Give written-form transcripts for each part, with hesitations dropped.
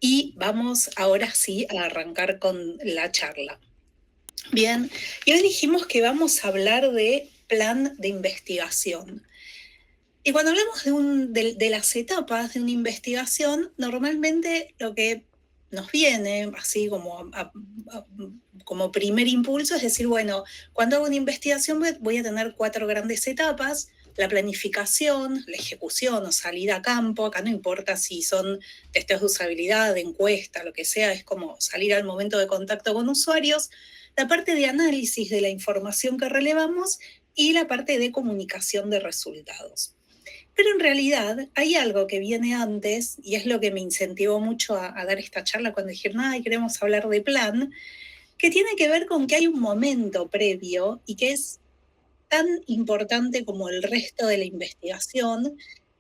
Y vamos ahora sí a arrancar con la charla. Bien, y hoy dijimos que vamos a hablar de plan de investigación. Y cuando hablamos de las etapas de una investigación, normalmente lo que nos viene, así como primer impulso, es decir, bueno, cuando hago una investigación voy a tener 4 grandes etapas: la planificación, la ejecución o salida a campo. Acá no importa si son testeos de usabilidad, de encuesta, lo que sea, es como salir al momento de contacto con usuarios, la parte de análisis de la información que relevamos y la parte de comunicación de resultados. Pero en realidad hay algo que viene antes, y es lo que me incentivó mucho a dar esta charla cuando dijeron, ay, queremos hablar de plan, que tiene que ver con que hay un momento previo y que es tan importante como el resto de la investigación,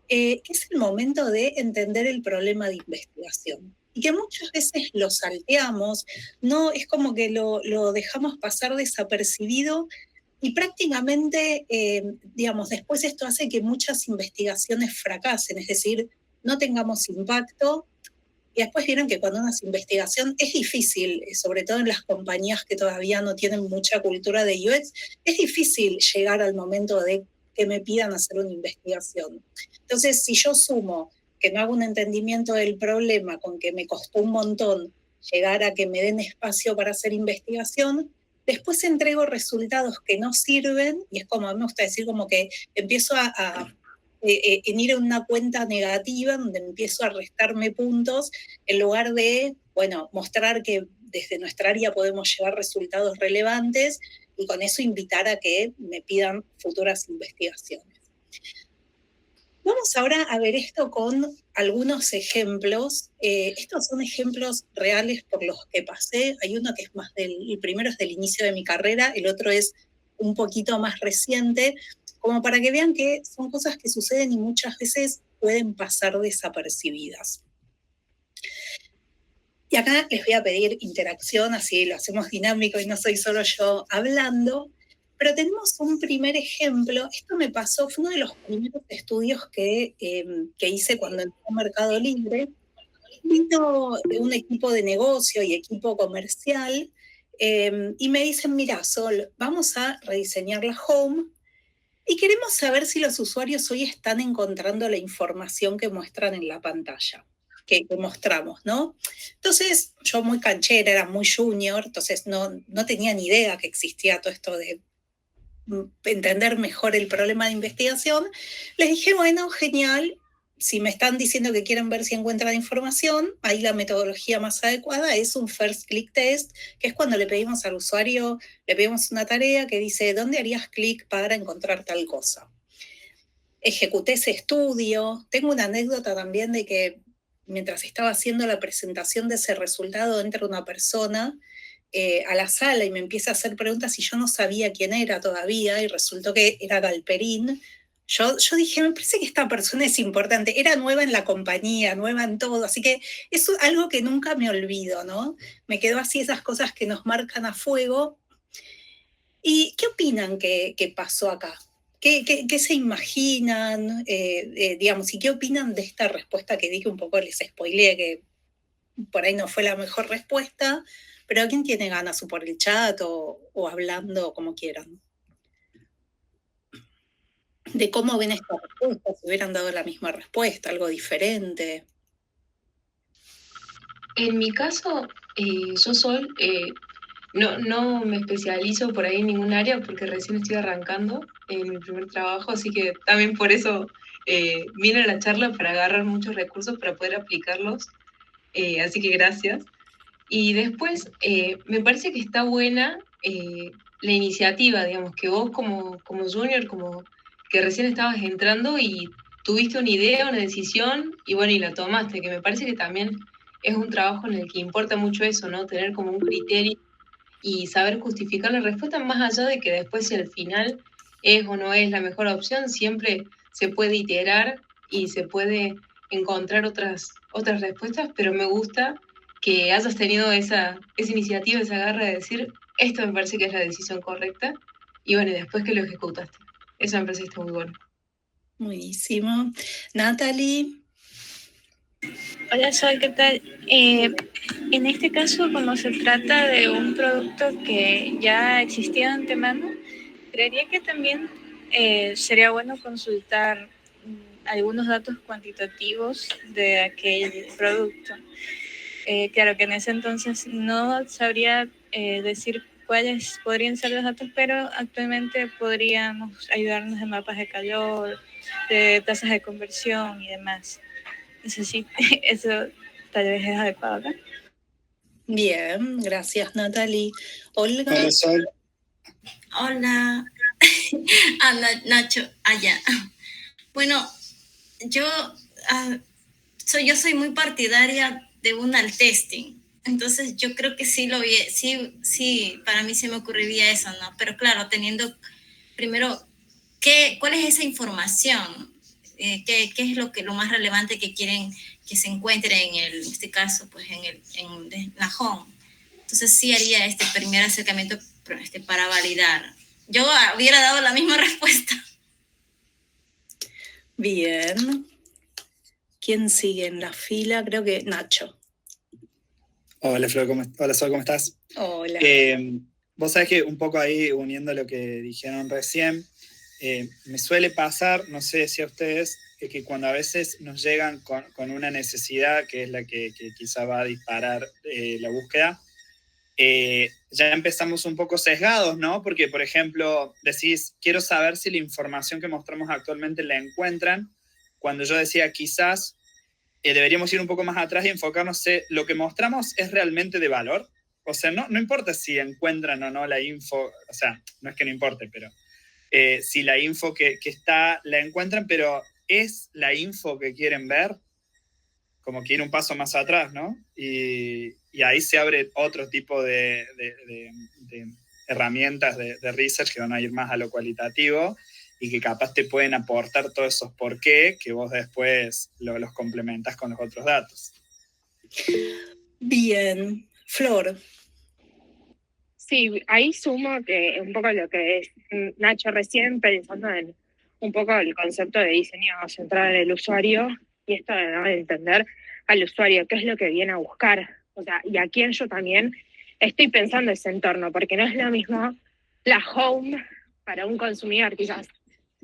que es el momento de entender el problema de investigación. Y que muchas veces lo salteamos, no es como que lo dejamos pasar desapercibido y prácticamente, digamos, después esto hace que muchas investigaciones fracasen, es decir, no tengamos impacto. Y después vieron que cuando una investigación es difícil, sobre todo en las compañías que todavía no tienen mucha cultura de UX, es difícil llegar al momento de que me pidan hacer una investigación. Entonces, si yo sumo que no hago un entendimiento del problema con que me costó un montón llegar a que me den espacio para hacer investigación, después entrego resultados que no sirven, y es como a mí me gusta decir, como que empiezo en ir a una cuenta negativa donde empiezo a restarme puntos en lugar de, bueno, mostrar que desde nuestra área podemos llevar resultados relevantes y con eso invitar a que me pidan futuras investigaciones. Vamos ahora a ver esto con algunos ejemplos. Estos son ejemplos reales por los que pasé. Hay uno que es más el primero es del inicio de mi carrera, el otro es un poquito más reciente, como para que vean que son cosas que suceden y muchas veces pueden pasar desapercibidas. Y acá les voy a pedir interacción, así lo hacemos dinámico y no soy solo yo hablando. Pero tenemos un primer ejemplo. Esto me pasó, fue uno de los primeros estudios que hice cuando entré a Mercado Libre. Vino un equipo de negocio y equipo comercial y me dicen, mira, Sol, vamos a rediseñar la home y queremos saber si los usuarios hoy están encontrando la información que muestran en la pantalla, que mostramos, ¿no? Entonces, yo muy canchera, era muy junior, entonces no tenía ni idea que existía todo esto de entender mejor el problema de investigación. Les dije, bueno, genial, si me están diciendo que quieren ver si encuentran información, ahí la metodología más adecuada es un first click test, que es cuando le pedimos al usuario, le pedimos una tarea que dice, ¿dónde harías clic para encontrar tal cosa? Ejecuté ese estudio. Tengo una anécdota también de que mientras estaba haciendo la presentación de ese resultado, entra una persona a la sala y me empieza a hacer preguntas y yo no sabía quién era todavía y resultó que era Galperín. Yo dije, me parece que esta persona es importante. Era nueva en la compañía, nueva en todo, así que es algo que nunca me olvido, ¿no? Me quedó así esas cosas que nos marcan a fuego. ¿Y qué opinan que pasó acá? ¿Qué se imaginan? Digamos, ¿y qué opinan de esta respuesta que dije? Un poco les spoileé que por ahí no fue la mejor respuesta, pero ¿quién tiene ganas o por el chat o hablando como quieran? De cómo ven esta respuesta, si hubieran dado la misma respuesta, algo diferente. En mi caso, yo soy, no me especializo por ahí en ningún área porque recién estoy arrancando en mi primer trabajo, así que también por eso vine a la charla para agarrar muchos recursos para poder aplicarlos, así que gracias. Y después, me parece que está buena la iniciativa, digamos, que vos como junior, como que recién estabas entrando y tuviste una idea, una decisión, y bueno, y la tomaste, que me parece que también es un trabajo en el que importa mucho eso, ¿no? Tener como un criterio y saber justificar la respuesta, más allá de que después si al final es o no es la mejor opción, siempre se puede iterar y se puede encontrar otras respuestas, pero me gusta que hayas tenido esa iniciativa, esa garra de decir, esto me parece que es la decisión correcta, y bueno, y después que lo ejecutaste. Eso me parece que está muy bueno. Buenísimo. Natalie. Hola Sol, ¿qué tal? En este caso, como se trata de un producto que ya existía de antemano, creería que también sería bueno consultar algunos datos cuantitativos de aquel producto. Claro que en ese entonces no sabría decir cuáles podrían ser los datos, pero actualmente podríamos ayudarnos de mapas de calor, de tasas de conversión y demás. Eso sí, eso tal vez es adecuado acá. Bien, gracias Natalie. Olga. Hola Sol. Hola. Nacho, allá. Bueno, yo, yo soy muy partidaria de un al testing. Entonces yo creo que sí sí, para mí se me ocurriría eso, ¿no? Pero claro, teniendo primero, ¿cuál es esa información? ¿Qué es lo más relevante que quieren que se encuentre en este caso, pues en la home? Entonces sí haría este primer acercamiento para validar. Yo hubiera dado la misma respuesta. Bien. ¿Quién sigue en la fila? Creo que Nacho. Hola Flor, hola Sol, ¿cómo estás? Hola. Vos sabés que un poco ahí, uniendo lo que dijeron recién, me suele pasar, no sé si a ustedes, que cuando a veces nos llegan con una necesidad que es la que quizá va a disparar la búsqueda, ya empezamos un poco sesgados, ¿no? Porque, por ejemplo, decís, quiero saber si la información que mostramos actualmente la encuentran. Cuando yo decía, quizás deberíamos ir un poco más atrás y enfocarnos en lo que mostramos es realmente de valor. O sea, no importa si encuentran o no la info, o sea, no es que no importe, pero si la info que está la encuentran, pero es la info que quieren ver, como que ir un paso más atrás, ¿no? Y ahí se abre otro tipo de herramientas de research que van a ir más a lo cualitativo y que capaz te pueden aportar todos esos por qué que vos después los complementas con los otros datos. Bien. Flor. Sí, ahí sumo que un poco lo que es Nacho recién, pensando en un poco el concepto de diseño centrado en el usuario y esto de entender al usuario, qué es lo que viene a buscar. O sea, y a quién yo también estoy pensando ese entorno, porque no es lo mismo la home para un consumidor quizás,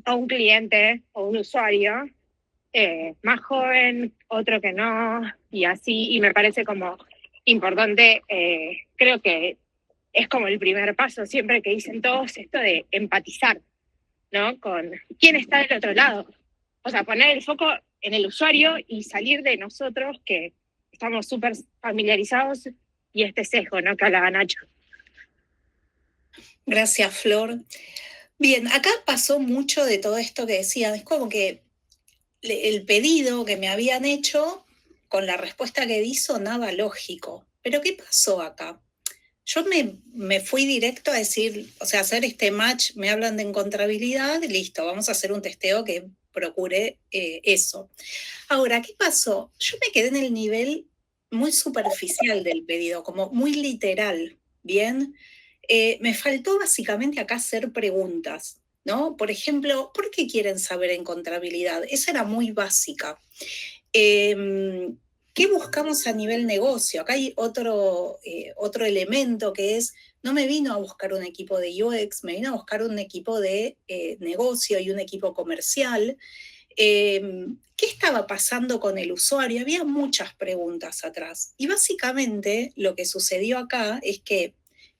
o un cliente o un usuario más joven, otro que no, y así, y me parece como importante, creo que es como el primer paso siempre que dicen todos esto de empatizar, ¿no? Con quién está del otro lado. O sea, poner el foco en el usuario y salir de nosotros que estamos súper familiarizados y este sesgo, ¿no? Que hablaba Nacho. Gracias, Flor. Bien, acá pasó mucho de todo esto que decían. Es como que el pedido que me habían hecho con la respuesta que di sonaba lógico. Pero ¿qué pasó acá? Yo me fui directo a decir, o sea, hacer este match, me hablan de encontrabilidad, listo, vamos a hacer un testeo que procure eso. Ahora, ¿qué pasó? Yo me quedé en el nivel muy superficial del pedido, como muy literal, ¿bien? Me faltó básicamente acá hacer preguntas, ¿no? Por ejemplo, ¿por qué quieren saber encontrabilidad? Esa era muy básica. ¿Qué buscamos a nivel negocio? Acá hay otro elemento que es, no me vino a buscar un equipo de UX, me vino a buscar un equipo de negocio y un equipo comercial. ¿Qué estaba pasando con el usuario? Había muchas preguntas atrás. Y básicamente lo que sucedió acá es que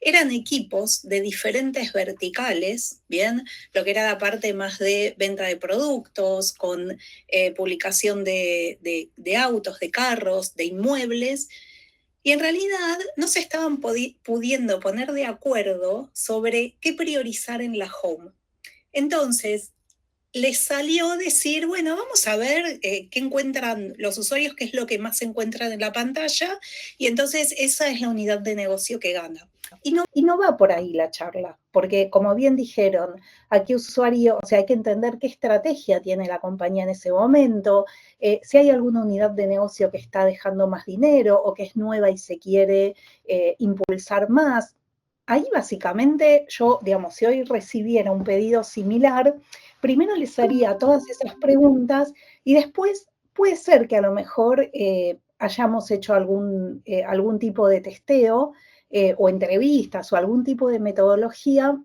eran equipos de diferentes verticales, ¿bien? Lo que era la parte más de venta de productos, con publicación de autos, de carros, de inmuebles, y en realidad no se estaban pudiendo poner de acuerdo sobre qué priorizar en la home. Entonces, les salió decir, bueno, vamos a ver qué encuentran los usuarios, qué es lo que más se encuentran en la pantalla, y entonces esa es la unidad de negocio que gana. Y no va por ahí la charla, porque como bien dijeron, a qué usuario, o sea, hay que entender qué estrategia tiene la compañía en ese momento, si hay alguna unidad de negocio que está dejando más dinero o que es nueva y se quiere impulsar más. Ahí básicamente yo, digamos, si hoy recibiera un pedido similar, primero les haría todas esas preguntas y después puede ser que a lo mejor hayamos hecho algún tipo de testeo o entrevistas o algún tipo de metodología,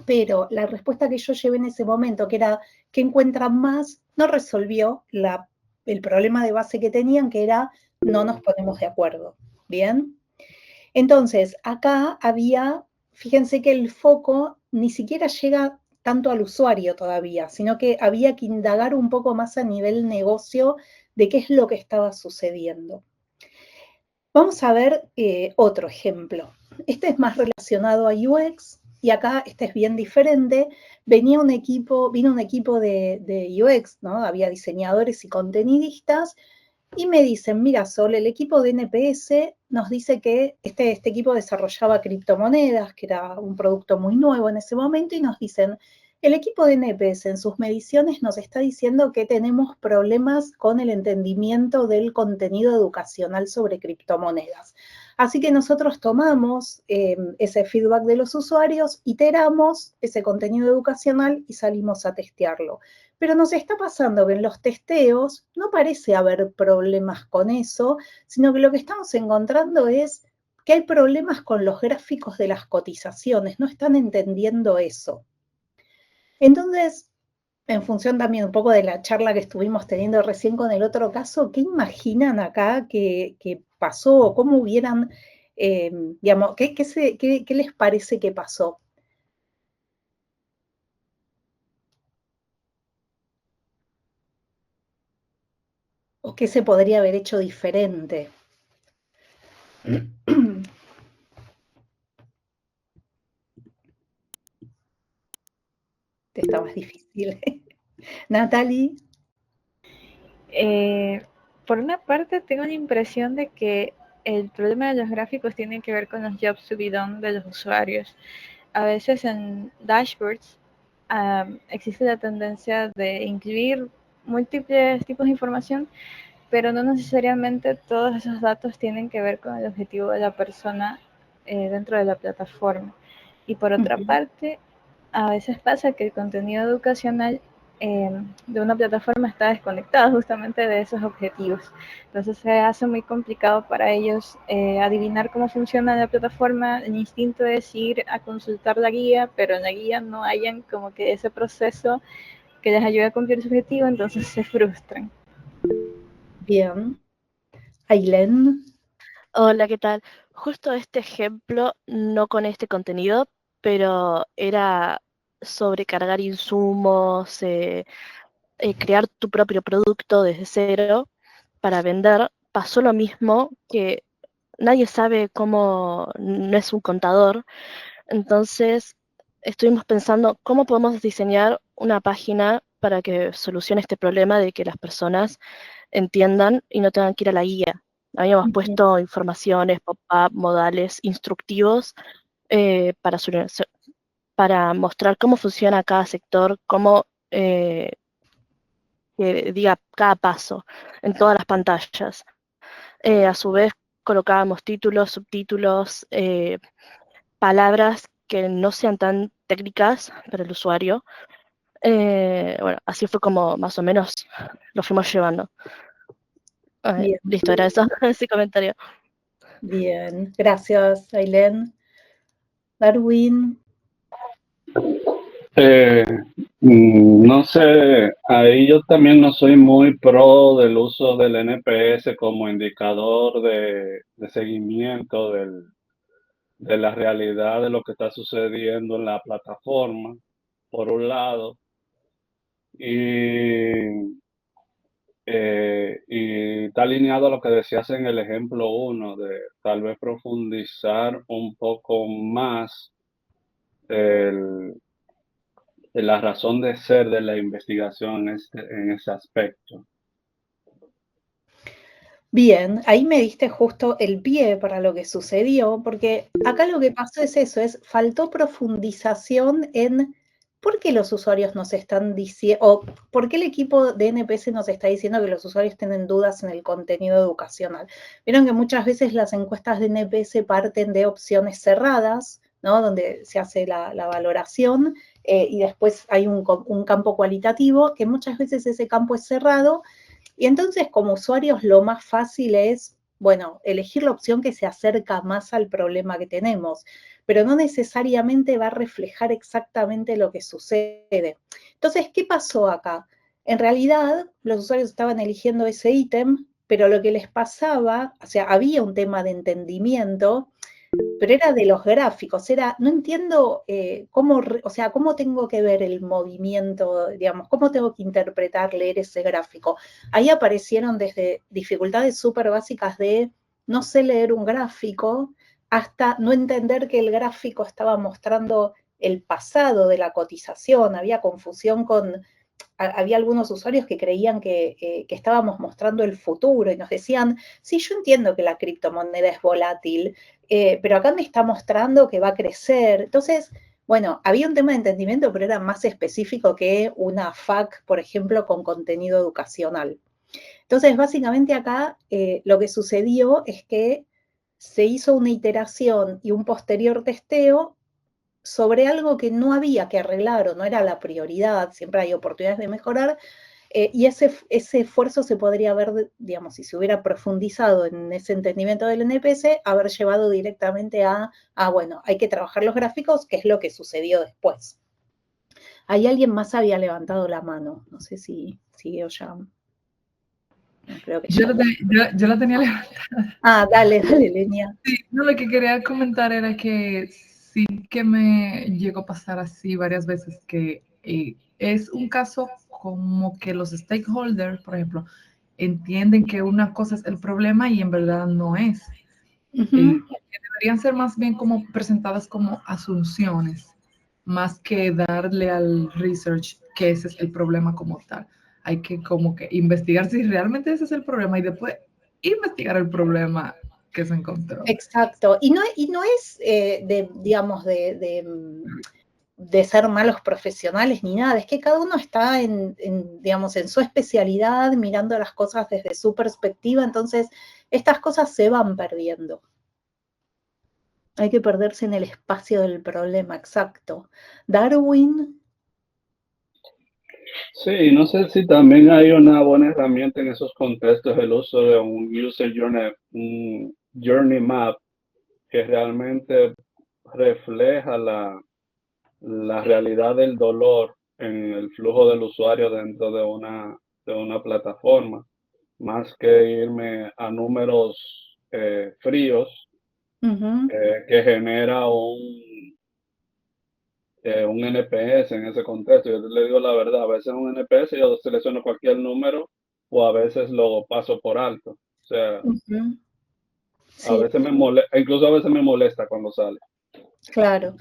pero la respuesta que yo llevé en ese momento, que era ¿qué encuentran más?, no resolvió el problema de base que tenían, que era no nos ponemos de acuerdo. ¿Bien? Entonces, acá había, fíjense que el foco ni siquiera llega tanto al usuario todavía, sino que había que indagar un poco más a nivel negocio de qué es lo que estaba sucediendo. Vamos a ver otro ejemplo. Este es más relacionado a UX y acá este es bien diferente. Vino un equipo de UX, ¿no? Había diseñadores y contenidistas y me dicen, mira Sol, el equipo de NPS nos dice que este equipo desarrollaba criptomonedas, que era un producto muy nuevo en ese momento, y nos dicen, el equipo de NPS en sus mediciones nos está diciendo que tenemos problemas con el entendimiento del contenido educacional sobre criptomonedas. Así que nosotros tomamos ese feedback de los usuarios, iteramos ese contenido educacional y salimos a testearlo. Pero nos está pasando que en los testeos no parece haber problemas con eso, sino que lo que estamos encontrando es que hay problemas con los gráficos de las cotizaciones, no están entendiendo eso. Entonces, en función también un poco de la charla que estuvimos teniendo recién con el otro caso, ¿qué imaginan acá que pasó o cómo hubieran, digamos, qué les parece que pasó? ¿O qué se podría haber hecho diferente? Está más difícil. Natalie. Por una parte, tengo la impresión de que el problema de los gráficos tiene que ver con los job to be done de los usuarios. A veces en dashboards existe la tendencia de incluir múltiples tipos de información, pero no necesariamente todos esos datos tienen que ver con el objetivo de la persona dentro de la plataforma. Y por otra parte, a veces pasa que el contenido educacional de una plataforma está desconectado justamente de esos objetivos. Entonces se hace muy complicado para ellos adivinar cómo funciona la plataforma. El instinto es ir a consultar la guía, pero en la guía no hayan como que ese proceso que les ayude a cumplir su objetivo, entonces se frustran. Bien. Ailén. Hola, ¿qué tal? Justo este ejemplo, no con este contenido, pero era sobrecargar insumos, crear tu propio producto desde cero para vender. Pasó lo mismo, que nadie sabe cómo, no es un contador, entonces estuvimos pensando cómo podemos diseñar una página para que solucione este problema de que las personas entiendan y no tengan que ir a la guía. Habíamos puesto informaciones, pop-up, modales, instructivos para mostrar cómo funciona cada sector, cómo que diga cada paso en todas las pantallas. A su vez colocábamos títulos, subtítulos, palabras que no sean tan técnicas para el usuario. Bueno, así fue como más o menos lo fuimos llevando. Bien. Listo, era eso, ese comentario. Bien, gracias, Ailén. Darwin. No sé, ahí yo también no soy muy pro del uso del NPS como indicador de seguimiento de la realidad de lo que está sucediendo en la plataforma, por un lado, y está alineado a lo que decías en el ejemplo 1, de tal vez profundizar un poco más de la razón de ser de la investigación en ese aspecto. Bien, ahí me diste justo el pie para lo que sucedió, porque acá lo que pasó es eso, faltó profundización en por qué los usuarios nos están diciendo, o por qué el equipo de NPS nos está diciendo que los usuarios tienen dudas en el contenido educacional. Vieron que muchas veces las encuestas de NPS parten de opciones cerradas, ¿no? Donde se hace la valoración y después hay un campo cualitativo, que muchas veces ese campo es cerrado Y entonces como usuarios lo más fácil es, bueno, elegir la opción que se acerca más al problema que tenemos, pero no necesariamente va a reflejar exactamente lo que sucede. Entonces, ¿qué pasó acá? En realidad, los usuarios estaban eligiendo ese ítem, pero lo que les pasaba, o sea, había un tema de entendimiento, pero era de los gráficos, era, no entiendo cómo, o sea, cómo tengo que ver el movimiento, digamos, cómo tengo que interpretar, leer ese gráfico. Ahí aparecieron desde dificultades súper básicas de no sé leer un gráfico, hasta no entender que el gráfico estaba mostrando el pasado de la cotización, había confusión con, había algunos usuarios que creían que estábamos mostrando el futuro y nos decían, sí, yo entiendo que la criptomoneda es volátil, pero acá me está mostrando que va a crecer. Entonces, bueno, había un tema de entendimiento, pero era más específico que una FAQ, por ejemplo, con contenido educacional. Entonces, básicamente acá lo que sucedió es que se hizo una iteración y un posterior testeo sobre algo que no había que arreglar o no era la prioridad, siempre hay oportunidades de mejorar, y ese esfuerzo se podría haber, digamos, si se hubiera profundizado en ese entendimiento del NPS, haber llevado directamente bueno, hay que trabajar los gráficos, que es lo que sucedió después. Ahí alguien más había levantado la mano, no sé si sigue o ya. No, creo que yo la tenía levantada. Dale, Leña. Sí, no, lo que quería comentar era que sí que me llegó a pasar así varias veces, que es un caso como que los stakeholders, por ejemplo, entienden que una cosa es el problema y en verdad no es. Que deberían ser más bien como presentadas como asunciones, más que darle al research que ese es el problema como tal. Hay que como que investigar si realmente ese es el problema y después investigar el problema que se encontró. Exacto. Y no es digamos, de ser malos profesionales ni nada, es que cada uno está digamos, en su especialidad, mirando las cosas desde su perspectiva, entonces estas cosas se van perdiendo. Hay que perderse en el espacio del problema, exacto. Darwin. Sí, no sé si también hay una buena herramienta en esos contextos, el uso de un user journey, un journey map, que realmente refleja la realidad del dolor en el flujo del usuario dentro de una plataforma, más que irme a números fríos que genera un NPS en ese contexto. Yo le digo la verdad, a veces un NPS yo selecciono cualquier número o a veces lo paso por alto. O sea, Sí, a veces me molesta, incluso a veces me molesta cuando sale. claro.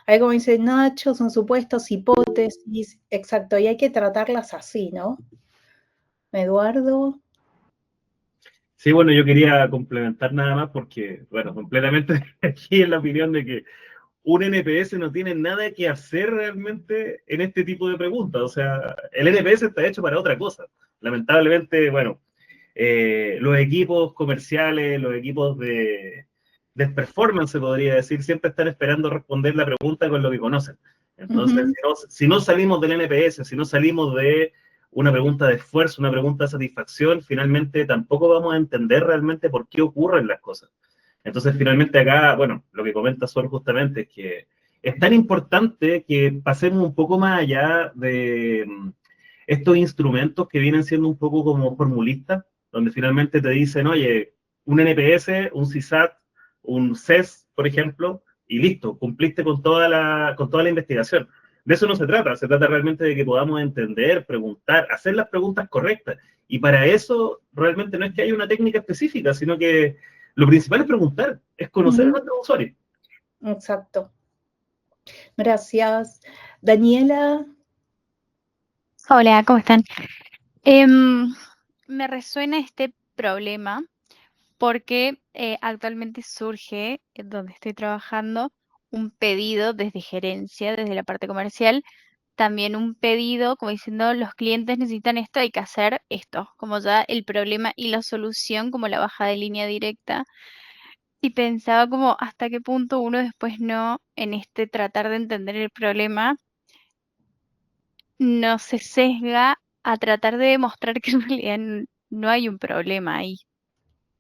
Ahí como dice Nacho, son supuestos, hipótesis, exacto, y hay que tratarlas así, ¿no? Eduardo. Sí, bueno, yo quería complementar nada más porque, bueno, completamente aquí en la opinión de que un NPS no tiene nada que hacer realmente en este tipo de preguntas. O sea, el NPS está hecho para otra cosa. Lamentablemente, bueno, los equipos comerciales, los equipos de performance, se podría decir, siempre están esperando responder la pregunta con lo que conocen. Entonces, si no salimos del NPS, si no salimos de una pregunta de esfuerzo, una pregunta de satisfacción, finalmente tampoco vamos a entender realmente por qué ocurren las cosas. Entonces, finalmente acá, bueno, lo que comenta Sol justamente es que es tan importante que pasemos un poco más allá de estos instrumentos que vienen siendo un poco como formulistas, donde finalmente te dicen, oye, un NPS, un CSAT, un CES, por ejemplo, y listo, cumpliste con toda la investigación. De eso no se trata realmente de que podamos entender, preguntar, hacer las preguntas correctas. Y para eso realmente no es que haya una técnica específica, sino que lo principal es preguntar, es conocer a nuestros usuarios. Exacto. Gracias. Daniela. Hola, ¿cómo están? Me resuena este problema porque actualmente surge, donde estoy trabajando, un pedido desde gerencia, desde la parte comercial, también un pedido como diciendo los clientes necesitan esto, hay que hacer esto, como ya el problema y la solución como la baja de línea directa. Y pensaba como hasta qué punto uno después no, en este tratar de entender el problema, no se sesga a tratar de demostrar que en realidad no hay un problema ahí.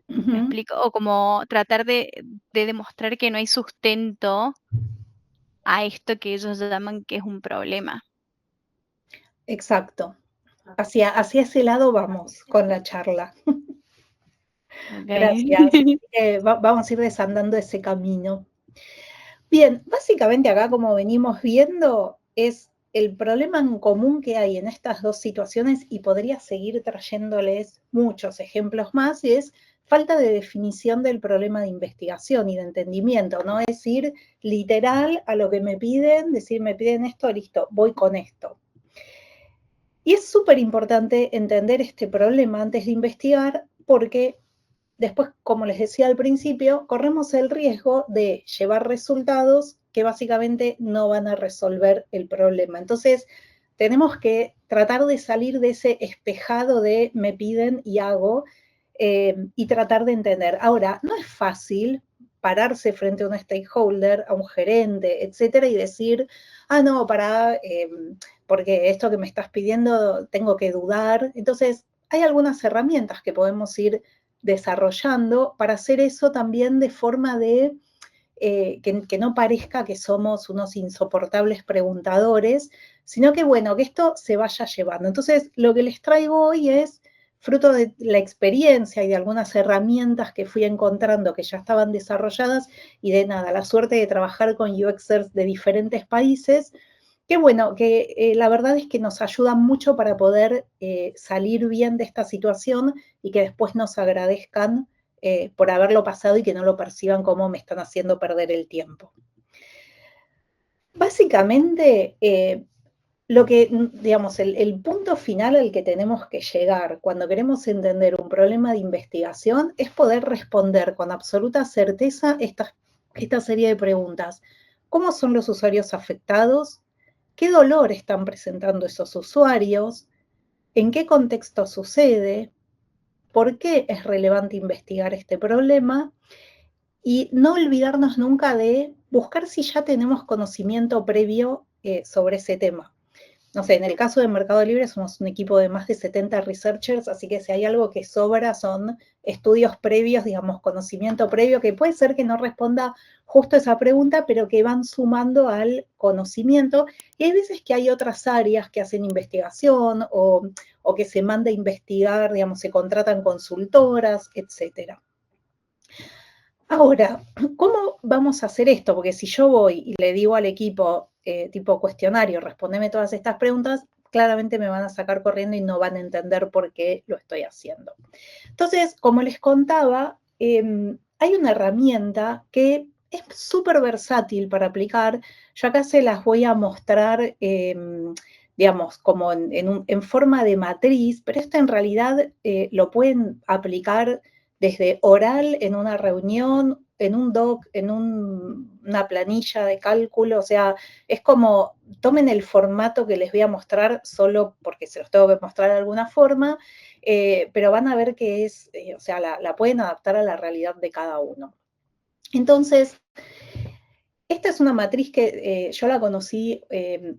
¿Me Ujú. explico? O como tratar de demostrar que no hay sustento a esto que ellos llaman que es un problema. Exacto. Hacia ese lado vamos con la charla. Gracias. Ok. Vamos a ir desandando ese camino. Bien, básicamente acá como venimos viendo es el problema en común que hay en estas dos situaciones y podría seguir trayéndoles muchos ejemplos más, y es falta de definición del problema de investigación y de entendimiento, no es ir literal a lo que me piden, decir me piden esto, listo, voy con esto. Y es súper importante entender este problema antes de investigar porque después, como les decía al principio, corremos el riesgo de llevar resultados que básicamente no van a resolver el problema. Entonces, tenemos que tratar de salir de ese espejado de me piden y hago y tratar de entender. Ahora, no es fácil pararse frente a un stakeholder, a un gerente, etcétera, y decir, no, porque esto que me estás pidiendo tengo que dudar. Entonces, hay algunas herramientas que podemos ir desarrollando para hacer eso también de forma de que no parezca que somos unos insoportables preguntadores, sino que bueno, que esto se vaya llevando. Entonces, lo que les traigo hoy es fruto de la experiencia y de algunas herramientas que fui encontrando que ya estaban desarrolladas y de nada, la suerte de trabajar con UXers de diferentes países, que bueno, que la verdad es que nos ayudan mucho para poder salir bien de esta situación y que después nos agradezcan por haberlo pasado y que no lo perciban como me están haciendo perder el tiempo. Básicamente, lo que, digamos, el punto final al que tenemos que llegar cuando queremos entender un problema de investigación es poder responder con absoluta certeza esta serie de preguntas. ¿Cómo son los usuarios afectados? ¿Qué dolor están presentando esos usuarios? ¿En qué contexto sucede? ¿Por qué es relevante investigar este problema? Y no olvidarnos nunca de buscar si ya tenemos conocimiento previo sobre ese tema. No sé, en el caso de Mercado Libre somos un equipo de más de 70 researchers, así que si hay algo que sobra son estudios previos, digamos, conocimiento previo, que puede ser que no responda justo a esa pregunta, pero que van sumando al conocimiento. Y hay veces que hay otras áreas que hacen investigación o que se manda a investigar, digamos, se contratan consultoras, etcétera. Ahora, ¿cómo vamos a hacer esto? Porque si yo voy y le digo al equipo, tipo cuestionario, respondeme todas estas preguntas, claramente me van a sacar corriendo y no van a entender por qué lo estoy haciendo. Entonces, como les contaba, hay una herramienta que es súper versátil para aplicar. Yo acá se las voy a mostrar, digamos, como en forma de matriz, pero esto en realidad lo pueden aplicar desde oral, en una reunión, en un doc, en una planilla de cálculo, o sea, es como, tomen el formato que les voy a mostrar solo porque se los tengo que mostrar de alguna forma, pero van a ver que es, o sea, la pueden adaptar a la realidad de cada uno. Entonces, esta es una matriz que yo la conocí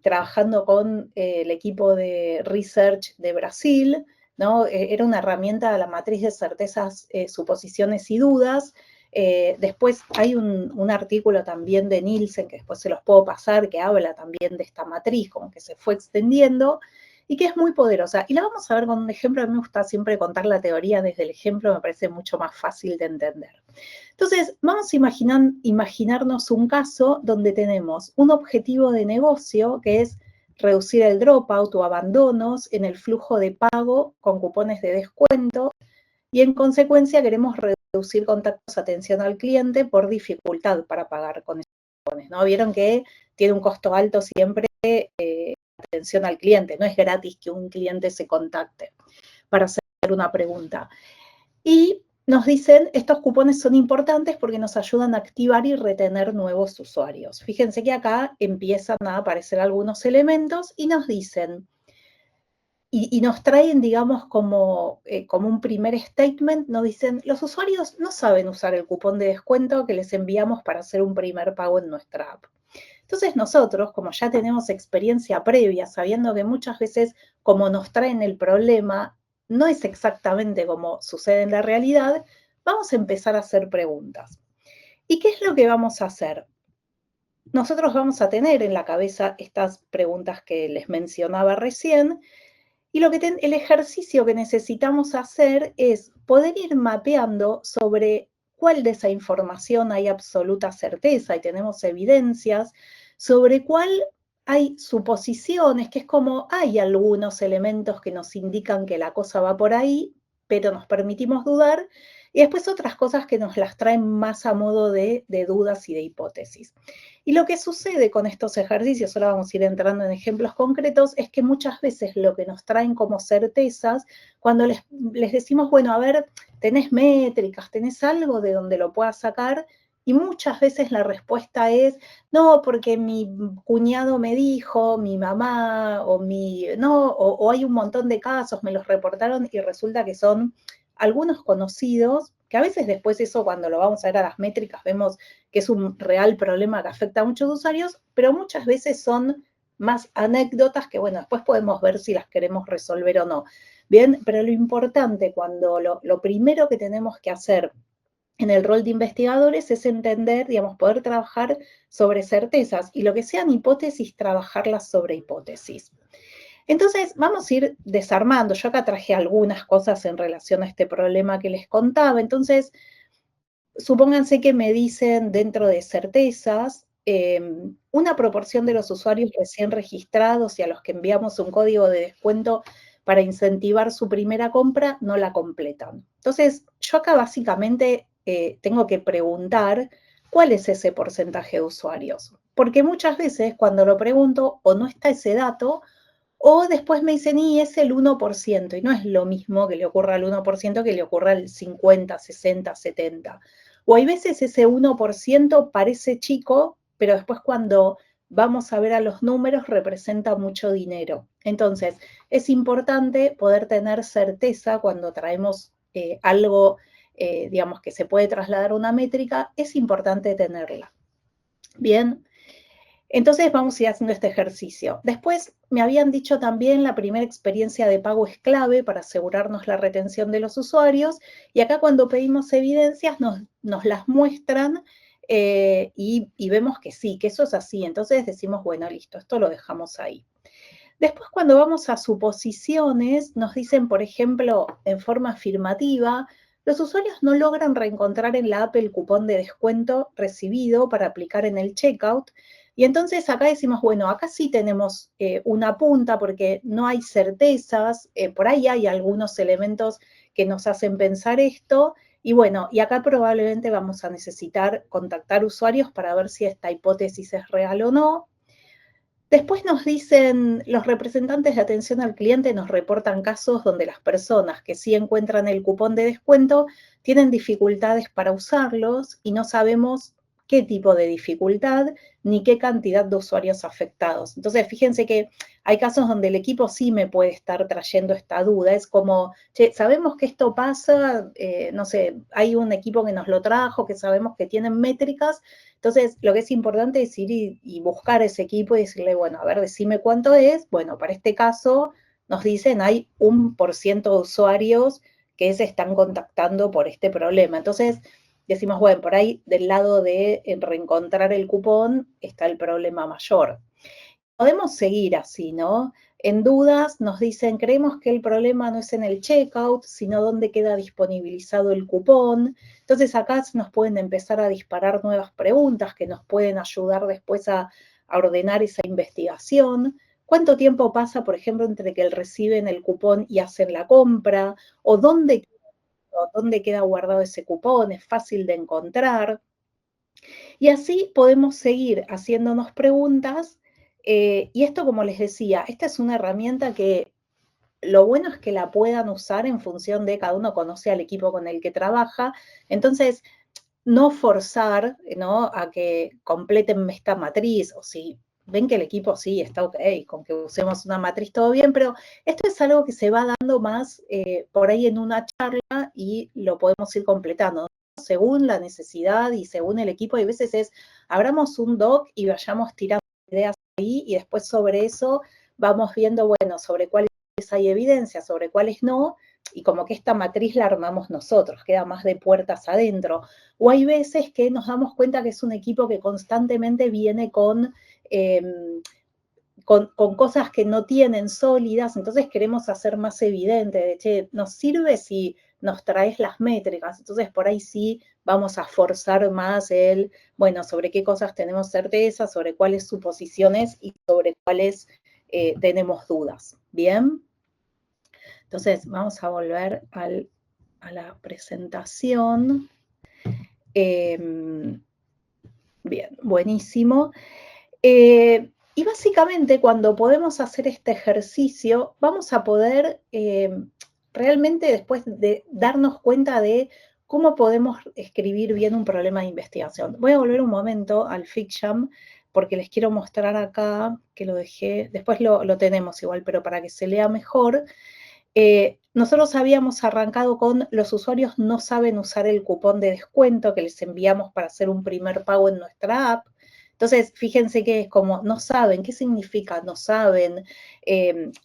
trabajando con el equipo de research de Brasil, ¿no? Era una herramienta, la matriz de certezas, suposiciones y dudas. Después hay un artículo también de Nielsen, que después se los puedo pasar, que habla también de esta matriz, como que se fue extendiendo, y que es muy poderosa. Y la vamos a ver con un ejemplo. A mí me gusta siempre contar la teoría desde el ejemplo, me parece mucho más fácil de entender. Entonces, vamos a imaginarnos un caso donde tenemos un objetivo de negocio que es reducir el dropout o abandonos en el flujo de pago con cupones de descuento y en consecuencia queremos reducir contactos, atención al cliente por dificultad para pagar con esos cupones, ¿no? Vieron que tiene un costo alto siempre atención al cliente, no es gratis que un cliente se contacte para hacer una pregunta. Y nos dicen, estos cupones son importantes porque nos ayudan a activar y retener nuevos usuarios. Fíjense que acá empiezan a aparecer algunos elementos y nos dicen, y nos traen, digamos, como un primer statement, nos dicen, los usuarios no saben usar el cupón de descuento que les enviamos para hacer un primer pago en nuestra app. Entonces nosotros, como ya tenemos experiencia previa, sabiendo que muchas veces, como nos traen el problema, no es exactamente como sucede en la realidad, vamos a empezar a hacer preguntas. ¿Y qué es lo que vamos a hacer? Nosotros vamos a tener en la cabeza estas preguntas que les mencionaba recién, y el ejercicio que necesitamos hacer es poder ir mapeando sobre cuál de esa información hay absoluta certeza y tenemos evidencias, sobre cuál hay suposiciones, que es como hay algunos elementos que nos indican que la cosa va por ahí, pero nos permitimos dudar, y después otras cosas que nos las traen más a modo de dudas y de hipótesis. Y lo que sucede con estos ejercicios, ahora vamos a ir entrando en ejemplos concretos, es que muchas veces lo que nos traen como certezas, cuando les decimos, bueno, a ver, tenés métricas, tenés algo de donde lo puedas sacar, y muchas veces la respuesta es, no, porque mi cuñado me dijo, mi mamá, o hay un montón de casos, me los reportaron y resulta que son algunos conocidos, que a veces después eso cuando lo vamos a ver a las métricas vemos que es un real problema que afecta a muchos usuarios, pero muchas veces son más anécdotas que, bueno, después podemos ver si las queremos resolver o no. Bien, pero lo importante cuando lo primero que tenemos que hacer en el rol de investigadores es entender, digamos, poder trabajar sobre certezas y lo que sean hipótesis, trabajarlas sobre hipótesis. Entonces, vamos a ir desarmando. Yo acá traje algunas cosas en relación a este problema que les contaba. Entonces, supónganse que me dicen dentro de certezas, una proporción de los usuarios recién registrados y a los que enviamos un código de descuento para incentivar su primera compra, no la completan. Entonces, yo acá básicamente tengo que preguntar cuál es ese porcentaje de usuarios. Porque muchas veces cuando lo pregunto o no está ese dato, o después me dicen, y es el 1%, y no es lo mismo que le ocurra al 1% que le ocurra al 50, 60, 70. O hay veces ese 1% parece chico, pero después cuando vamos a ver a los números representa mucho dinero. Entonces, es importante poder tener certeza cuando traemos algo, digamos, que se puede trasladar a una métrica, es importante tenerla. Bien. Entonces vamos a ir haciendo este ejercicio. Después me habían dicho también la primera experiencia de pago es clave para asegurarnos la retención de los usuarios, y acá cuando pedimos evidencias nos las muestran y vemos que sí, que eso es así. Entonces decimos, bueno, listo, esto lo dejamos ahí. Después cuando vamos a suposiciones, nos dicen, por ejemplo, en forma afirmativa, los usuarios no logran reencontrar en la app el cupón de descuento recibido para aplicar en el checkout. Y entonces acá decimos, bueno, acá sí tenemos una punta porque no hay certezas, por ahí hay algunos elementos que nos hacen pensar esto, y bueno, y acá probablemente vamos a necesitar contactar usuarios para ver si esta hipótesis es real o no. Después nos dicen, los representantes de atención al cliente nos reportan casos donde las personas que sí encuentran el cupón de descuento tienen dificultades para usarlos y no sabemos qué tipo de dificultad ni qué cantidad de usuarios afectados. Entonces, fíjense que hay casos donde el equipo sí me puede estar trayendo esta duda. Es como, che, sabemos que esto pasa, no sé, hay un equipo que nos lo trajo, que sabemos que tienen métricas. Entonces, lo que es importante es ir y buscar ese equipo y decirle, bueno, a ver, decime cuánto es. Bueno, para este caso nos dicen hay 1% de usuarios que se están contactando por este problema. Entonces, decimos, bueno, por ahí del lado de reencontrar el cupón está el problema mayor. Podemos seguir así, ¿no? En dudas nos dicen, creemos que el problema no es en el checkout, sino dónde queda disponibilizado el cupón. Entonces acá nos pueden empezar a disparar nuevas preguntas que nos pueden ayudar después a ordenar esa investigación. ¿Cuánto tiempo pasa, por ejemplo, entre que reciben el cupón y hacen la compra? ¿O dónde queda guardado ese cupón? ¿Es fácil de encontrar? Y así podemos seguir haciéndonos preguntas. Y esto, como les decía, esta es una herramienta que lo bueno es que la puedan usar en función de cada uno conoce al equipo con el que trabaja. Entonces, no forzar, ¿no?, a que completen esta matriz, o si ven que el equipo sí está ok, con que usemos una matriz todo bien, pero esto es algo que se va dando más por ahí en una charla y lo podemos ir completando, ¿no?, según la necesidad y según el equipo. Y a veces es, abramos un doc y vayamos tirando ideas ahí y después sobre eso vamos viendo, bueno, sobre cuáles hay evidencia, sobre cuáles no, y como que esta matriz la armamos nosotros, queda más de puertas adentro. O hay veces que nos damos cuenta que es un equipo que constantemente viene con cosas que no tienen sólidas, entonces queremos hacer más evidente, de, che, nos sirve si nos traes las métricas, entonces por ahí sí vamos a forzar más bueno, sobre qué cosas tenemos certeza, sobre cuáles suposiciones y sobre cuáles tenemos dudas, ¿bien? Entonces vamos a volver a la presentación. Bien, buenísimo. Y básicamente cuando podemos hacer este ejercicio, vamos a poder realmente después de darnos cuenta de cómo podemos escribir bien un problema de investigación. Voy a volver un momento al FigJam porque les quiero mostrar acá, que lo dejé, después lo tenemos igual, pero para que se lea mejor. Nosotros habíamos arrancado con los usuarios no saben usar el cupón de descuento que les enviamos para hacer un primer pago en nuestra app. Entonces, fíjense que es como no saben, ¿qué significa no saben?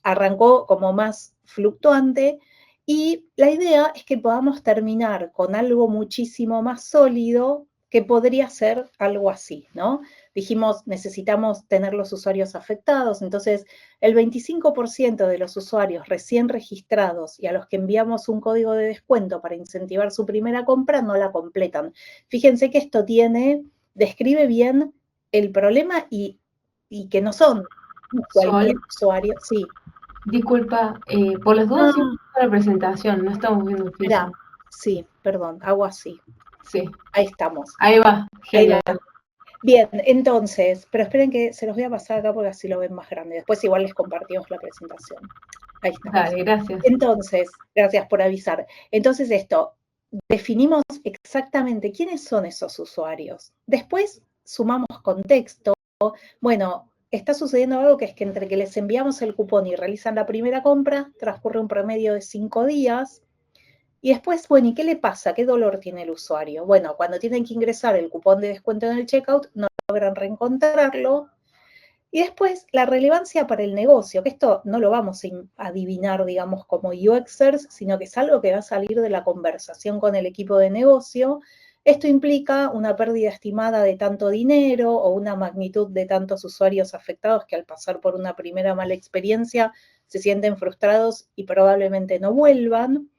Arrancó como más fluctuante y la idea es que podamos terminar con algo muchísimo más sólido que podría ser algo así, ¿no? Dijimos, necesitamos tener los usuarios afectados, entonces el 25% de los usuarios recién registrados y a los que enviamos un código de descuento para incentivar su primera compra no la completan. Fíjense que esto describe bien el problema y que no son cualquier usuario. Sí. Disculpa, por las dudas sí la presentación, no estamos viendo el Mira, sí, perdón, hago así. Sí. Ahí estamos. Ahí va, genial. Ahí va. Bien, entonces, pero esperen que se los voy a pasar acá porque así lo ven más grande. Después igual les compartimos la presentación. Ahí está. Dale, gracias. Entonces, gracias por avisar. Entonces definimos exactamente quiénes son esos usuarios. Después sumamos contexto. Bueno, está sucediendo algo que es que entre que les enviamos el cupón y realizan la primera compra, transcurre un promedio de 5 días. Y después, bueno, ¿y qué le pasa? ¿Qué dolor tiene el usuario? Bueno, cuando tienen que ingresar el cupón de descuento en el checkout, no logran reencontrarlo. Y después, la relevancia para el negocio, que esto no lo vamos a adivinar, digamos, como UXers, sino que es algo que va a salir de la conversación con el equipo de negocio. Esto implica una pérdida estimada de tanto dinero o una magnitud de tantos usuarios afectados que al pasar por una primera mala experiencia se sienten frustrados y probablemente no vuelvan.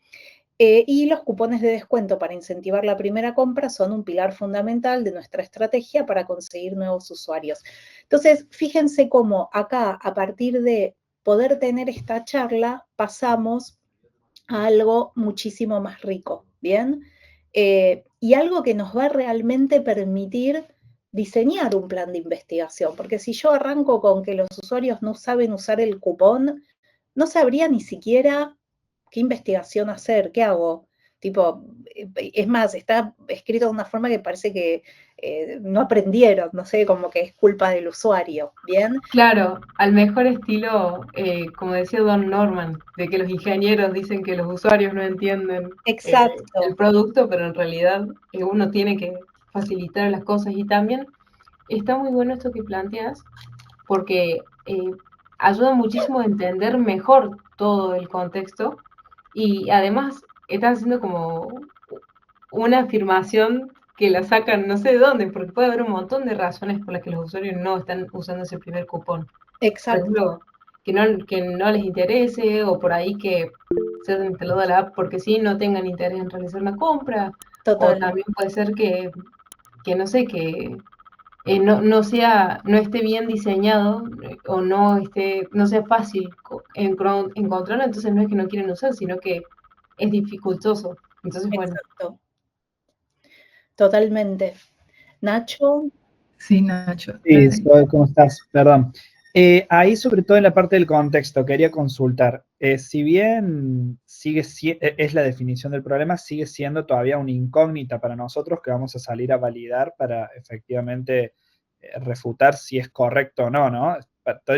Y los cupones de descuento para incentivar la primera compra son un pilar fundamental de nuestra estrategia para conseguir nuevos usuarios. Entonces, fíjense cómo acá, a partir de poder tener esta charla, pasamos a algo muchísimo más rico, ¿bien? Y algo que nos va a realmente permitir diseñar un plan de investigación, porque si yo arranco con que los usuarios no saben usar el cupón, no sabría ni siquiera qué investigación hacer, qué hago. Tipo, es más, está escrito de una forma que parece que no aprendieron, no sé, como que es culpa del usuario, ¿bien? Claro, al mejor estilo, como decía Don Norman, de que los ingenieros dicen que los usuarios no entienden el producto, pero en realidad uno tiene que facilitar las cosas. Y también está muy bueno esto que planteas, porque ayuda muchísimo a entender mejor todo el contexto y además estás haciendo como una afirmación que la sacan no sé de dónde, porque puede haber un montón de razones por las que los usuarios no están usando ese primer cupón. Exacto. Por ejemplo, que no les interese, o por ahí que se hayan instalado la app porque sí, no tengan interés en realizar una compra. Total. O también puede ser que no sé, que no esté bien diseñado o no sea fácil encontrarlo, entonces no es que no quieren usar, sino que es dificultoso. Entonces, bueno. Exacto. Totalmente. ¿Nacho? Sí, Nacho. Sí, ¿cómo estás? Perdón. Ahí, sobre todo en la parte del contexto, quería consultar. Si bien es la definición del problema, sigue siendo todavía una incógnita para nosotros que vamos a salir a validar para efectivamente refutar si es correcto o no, ¿no?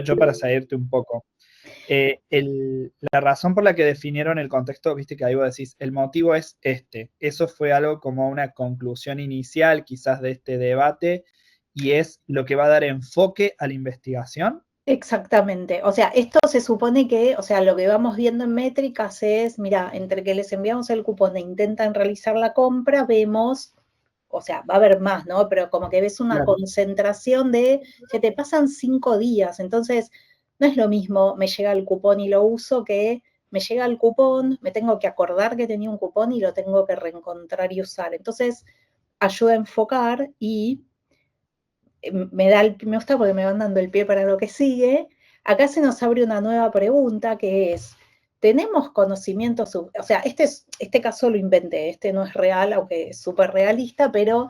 Yo para seguirte un poco. La razón por la que definieron el contexto, viste que ahí vos decís, el motivo es este. Eso fue algo como una conclusión inicial quizás de este debate y es lo que va a dar enfoque a la investigación. Exactamente. O sea, esto se supone que, o sea, lo que vamos viendo en métricas es, mira, entre que les enviamos el cupón e intentan realizar la compra, vemos, o sea, va a haber más, ¿no? Pero como que ves una Claro. concentración de que te pasan 5 días. Entonces, no es lo mismo me llega el cupón y lo uso que me llega el cupón, me tengo que acordar que tenía un cupón y lo tengo que reencontrar y usar. Entonces, ayuda a enfocar y me gusta porque me van dando el pie para lo que sigue. Acá se nos abre una nueva pregunta que es, ¿tenemos conocimientos? O sea, este caso lo inventé, este no es real, aunque es súper realista, pero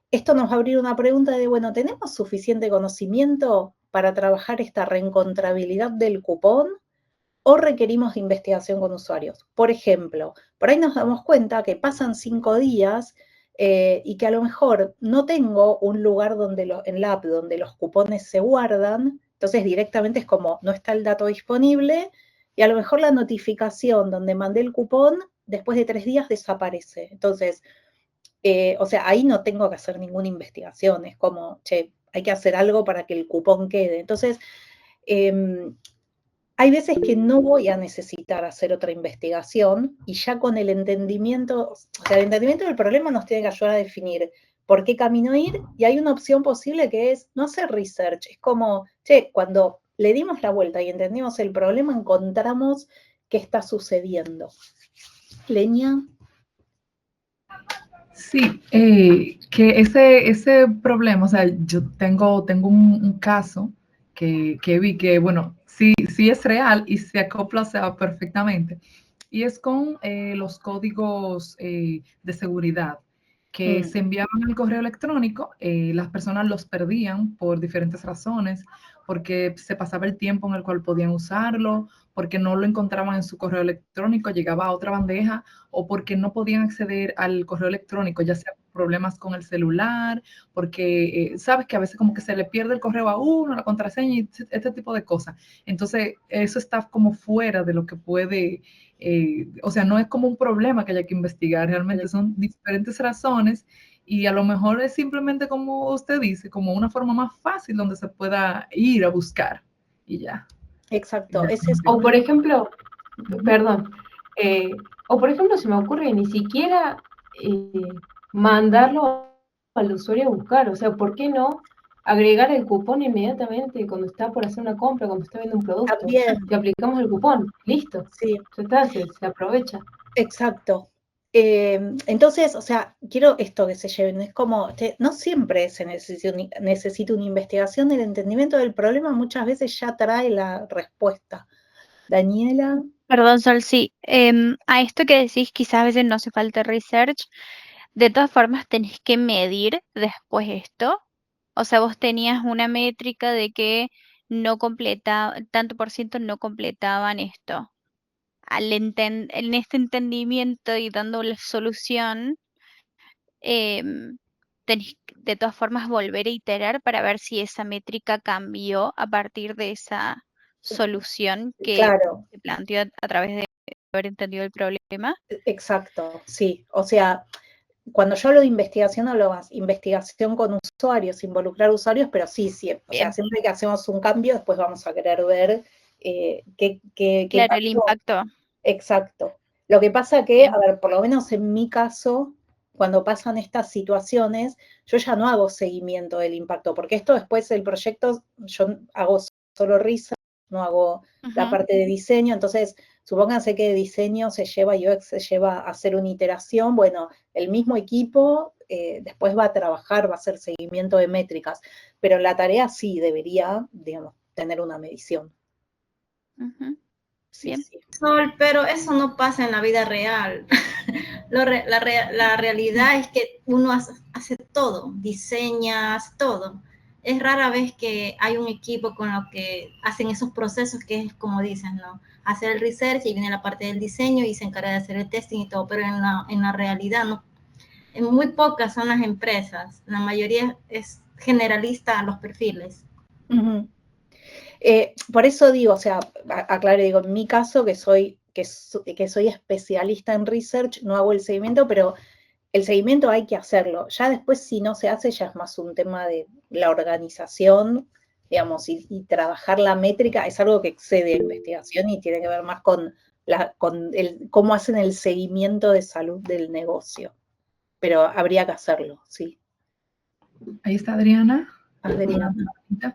esto nos va a abrir una pregunta de, bueno, ¿tenemos suficiente conocimiento para trabajar esta reencontrabilidad del cupón o requerimos de investigación con usuarios? Por ejemplo, por ahí nos damos cuenta que pasan 5 días y que a lo mejor no tengo un lugar en la app donde los cupones se guardan, entonces directamente es como no está el dato disponible y a lo mejor la notificación donde mandé el cupón después de 3 días desaparece. Entonces, o sea, ahí no tengo que hacer ninguna investigación, es como, che, hay que hacer algo para que el cupón quede. Entonces, hay veces que no voy a necesitar hacer otra investigación y ya con el entendimiento, o sea, el entendimiento del problema nos tiene que ayudar a definir por qué camino ir y hay una opción posible que es no hacer research. Es como, che, cuando le dimos la vuelta y entendimos el problema, encontramos qué está sucediendo. Leña. Sí, que ese problema, o sea, yo tengo un caso que vi que, bueno, sí es real y se acopla, o sea, perfectamente. Y es con los códigos de seguridad que se enviaban al correo electrónico, las personas los perdían por diferentes razones, porque se pasaba el tiempo en el cual podían usarlo, porque no lo encontraban en su correo electrónico, llegaba a otra bandeja, o porque no podían acceder al correo electrónico, ya sea problemas con el celular, porque sabes que a veces como que se le pierde el correo a uno, la contraseña y este tipo de cosas. Entonces, eso está como fuera de lo que puede, o sea, no es como un problema que haya que investigar, realmente son diferentes razones y a lo mejor es simplemente como usted dice, como una forma más fácil donde se pueda ir a buscar y ya. Exacto. O por ejemplo, perdón, o por ejemplo se me ocurre ni siquiera mandarlo al usuario a buscar, o sea, ¿por qué no agregar el cupón inmediatamente cuando está por hacer una compra, cuando está viendo un producto? También. Y aplicamos el cupón, listo. Sí. Ya está, se aprovecha. Exacto. Entonces, o sea, quiero esto que se lleven, es como, no siempre se necesita una investigación, el entendimiento del problema muchas veces ya trae la respuesta. Daniela. Perdón, Sol, sí. A esto que decís, quizás a veces no hace falta research. De todas formas, tenés que medir después esto. O sea, vos tenías una métrica de que no completa, tanto por ciento no completaban esto. En este entendimiento y dando la solución, tenés que, de todas formas volver a iterar para ver si esa métrica cambió a partir de esa solución que Claro. se planteó a través de haber entendido el problema. Exacto, sí. O sea, cuando yo hablo de investigación, hablo más investigación con usuarios, involucrar usuarios, pero sí, o sea, siempre que hacemos un cambio, después vamos a querer ver qué Claro, pasó. el impacto. Exacto. Lo que pasa que, a ver, por lo menos en mi caso, cuando pasan estas situaciones, yo ya no hago seguimiento del impacto, porque esto después del proyecto, yo hago solo research, no hago la parte de diseño, entonces supónganse que de diseño se lleva, UX se lleva a hacer una iteración, bueno, el mismo equipo después va a trabajar, va a hacer seguimiento de métricas, pero la tarea sí debería, digamos, tener una medición. Sí, sí. Sol, pero eso no pasa en la vida real. La realidad es que uno hace todo, diseña, hace todo. Es rara vez que hay un equipo con lo que hacen esos procesos que es como dicen, ¿no? Hacer el research y viene la parte del diseño y se encarga de hacer el testing y todo, pero en la realidad no. En muy pocas son las empresas, la mayoría es generalista a los perfiles. Por eso digo, o sea, aclaro, digo, en mi caso que soy especialista en research, no hago el seguimiento, pero el seguimiento hay que hacerlo. Ya después, si no se hace, ya es más un tema de la organización digamos, y trabajar la métrica es algo que excede la investigación y tiene que ver más con cómo hacen el seguimiento de salud del negocio. Pero habría que hacerlo, sí. Ahí está Adriana. Adriana.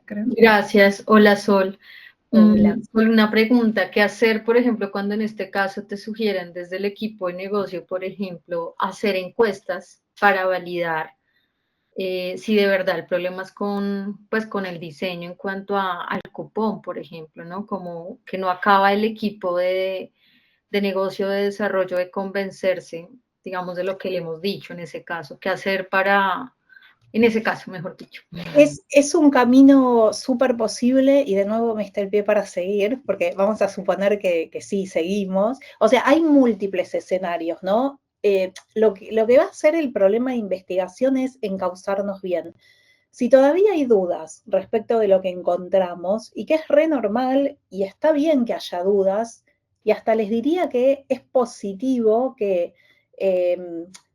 Creo. Gracias. Hola, Sol. Hola. Una pregunta, ¿qué hacer, por ejemplo, cuando en este caso te sugieren desde el equipo de negocio, por ejemplo, hacer encuestas para validar si de verdad el problema es pues, con el diseño en cuanto al cupón, por ejemplo, ¿no? Como que no acaba el equipo de negocio, de desarrollo, de convencerse, digamos, de lo que le hemos dicho en ese caso? ¿Qué hacer en ese caso, mejor dicho? Es un camino súper posible y de nuevo me está el pie para seguir, porque vamos a suponer que sí, seguimos. O sea, hay múltiples escenarios, ¿no? Lo que va a ser el problema de investigación es encauzarnos bien. Si todavía hay dudas respecto de lo que encontramos, y que es re normal y está bien que haya dudas, y hasta les diría que es positivo que,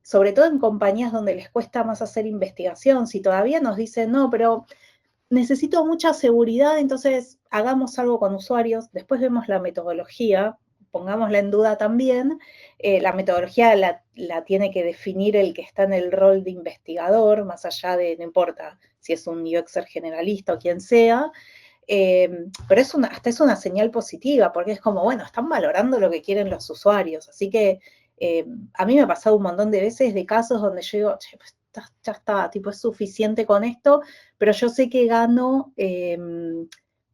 sobre todo en compañías donde les cuesta más hacer investigación, si todavía nos dicen, no, pero necesito mucha seguridad, entonces hagamos algo con usuarios, después vemos la metodología, pongámosla en duda también, la metodología la tiene que definir el que está en el rol de investigador, más allá de, no importa si es un UXer generalista o quien sea, pero hasta es una señal positiva, porque es como, bueno, están valorando lo que quieren los usuarios, así que a mí me ha pasado un montón de veces de casos donde yo digo, che, pues ya está, tipo, es suficiente con esto, pero yo sé que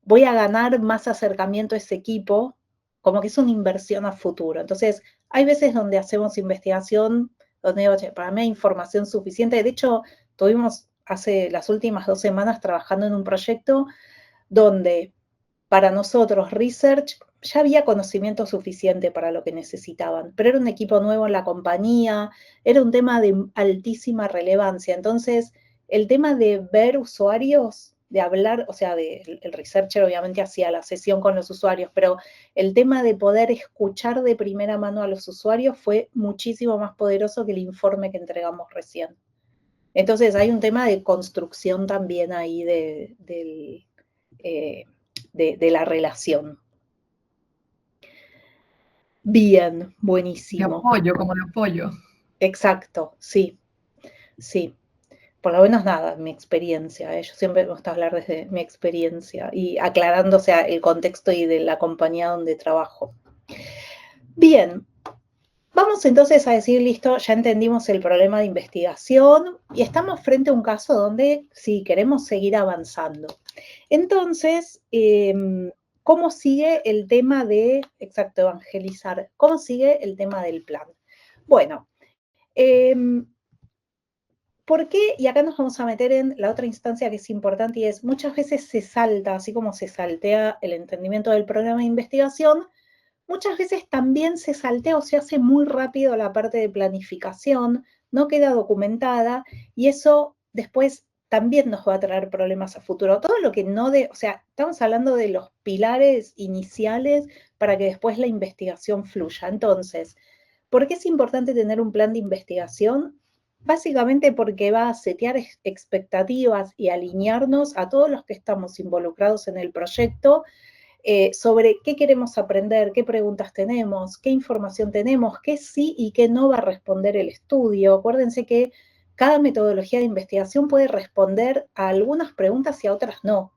voy a ganar más acercamiento a ese equipo, como que es una inversión a futuro. Entonces, hay veces donde hacemos investigación, donde digo, che, para mí hay información suficiente. De hecho, tuvimos hace las últimas 2 semanas trabajando en un proyecto donde para nosotros research ya había conocimiento suficiente para lo que necesitaban, pero era un equipo nuevo en la compañía, era un tema de altísima relevancia. Entonces, el tema de ver usuarios, de hablar, o sea, el researcher obviamente hacía la sesión con los usuarios, pero el tema de poder escuchar de primera mano a los usuarios fue muchísimo más poderoso que el informe que entregamos recién. Entonces, hay un tema de construcción también ahí de la relación. Bien, buenísimo. De apoyo, como de apoyo. Exacto, sí, sí. Por lo menos nada, mi experiencia. Yo siempre me gusta hablar desde mi experiencia y aclarando, o sea, el contexto y de la compañía donde trabajo. Bien, vamos entonces a decir, listo, ya entendimos el problema de investigación y estamos frente a un caso donde sí, queremos seguir avanzando. Entonces, ¿cómo sigue el tema de, exacto, evangelizar? ¿Cómo sigue el tema del plan? Bueno, ¿por qué? Y acá nos vamos a meter en la otra instancia que es importante y es, muchas veces se salta, así como se saltea el entendimiento del programa de investigación, muchas veces también se saltea o se hace muy rápido la parte de planificación, no queda documentada y eso después también nos va a traer problemas a futuro. Todo lo que no o sea, estamos hablando de los pilares iniciales para que después la investigación fluya. Entonces, ¿por qué es importante tener un plan de investigación? Básicamente porque va a setear expectativas y alinearnos a todos los que estamos involucrados en el proyecto sobre qué queremos aprender, qué preguntas tenemos, qué información tenemos, qué sí y qué no va a responder el estudio. Acuérdense que cada metodología de investigación puede responder a algunas preguntas y a otras no.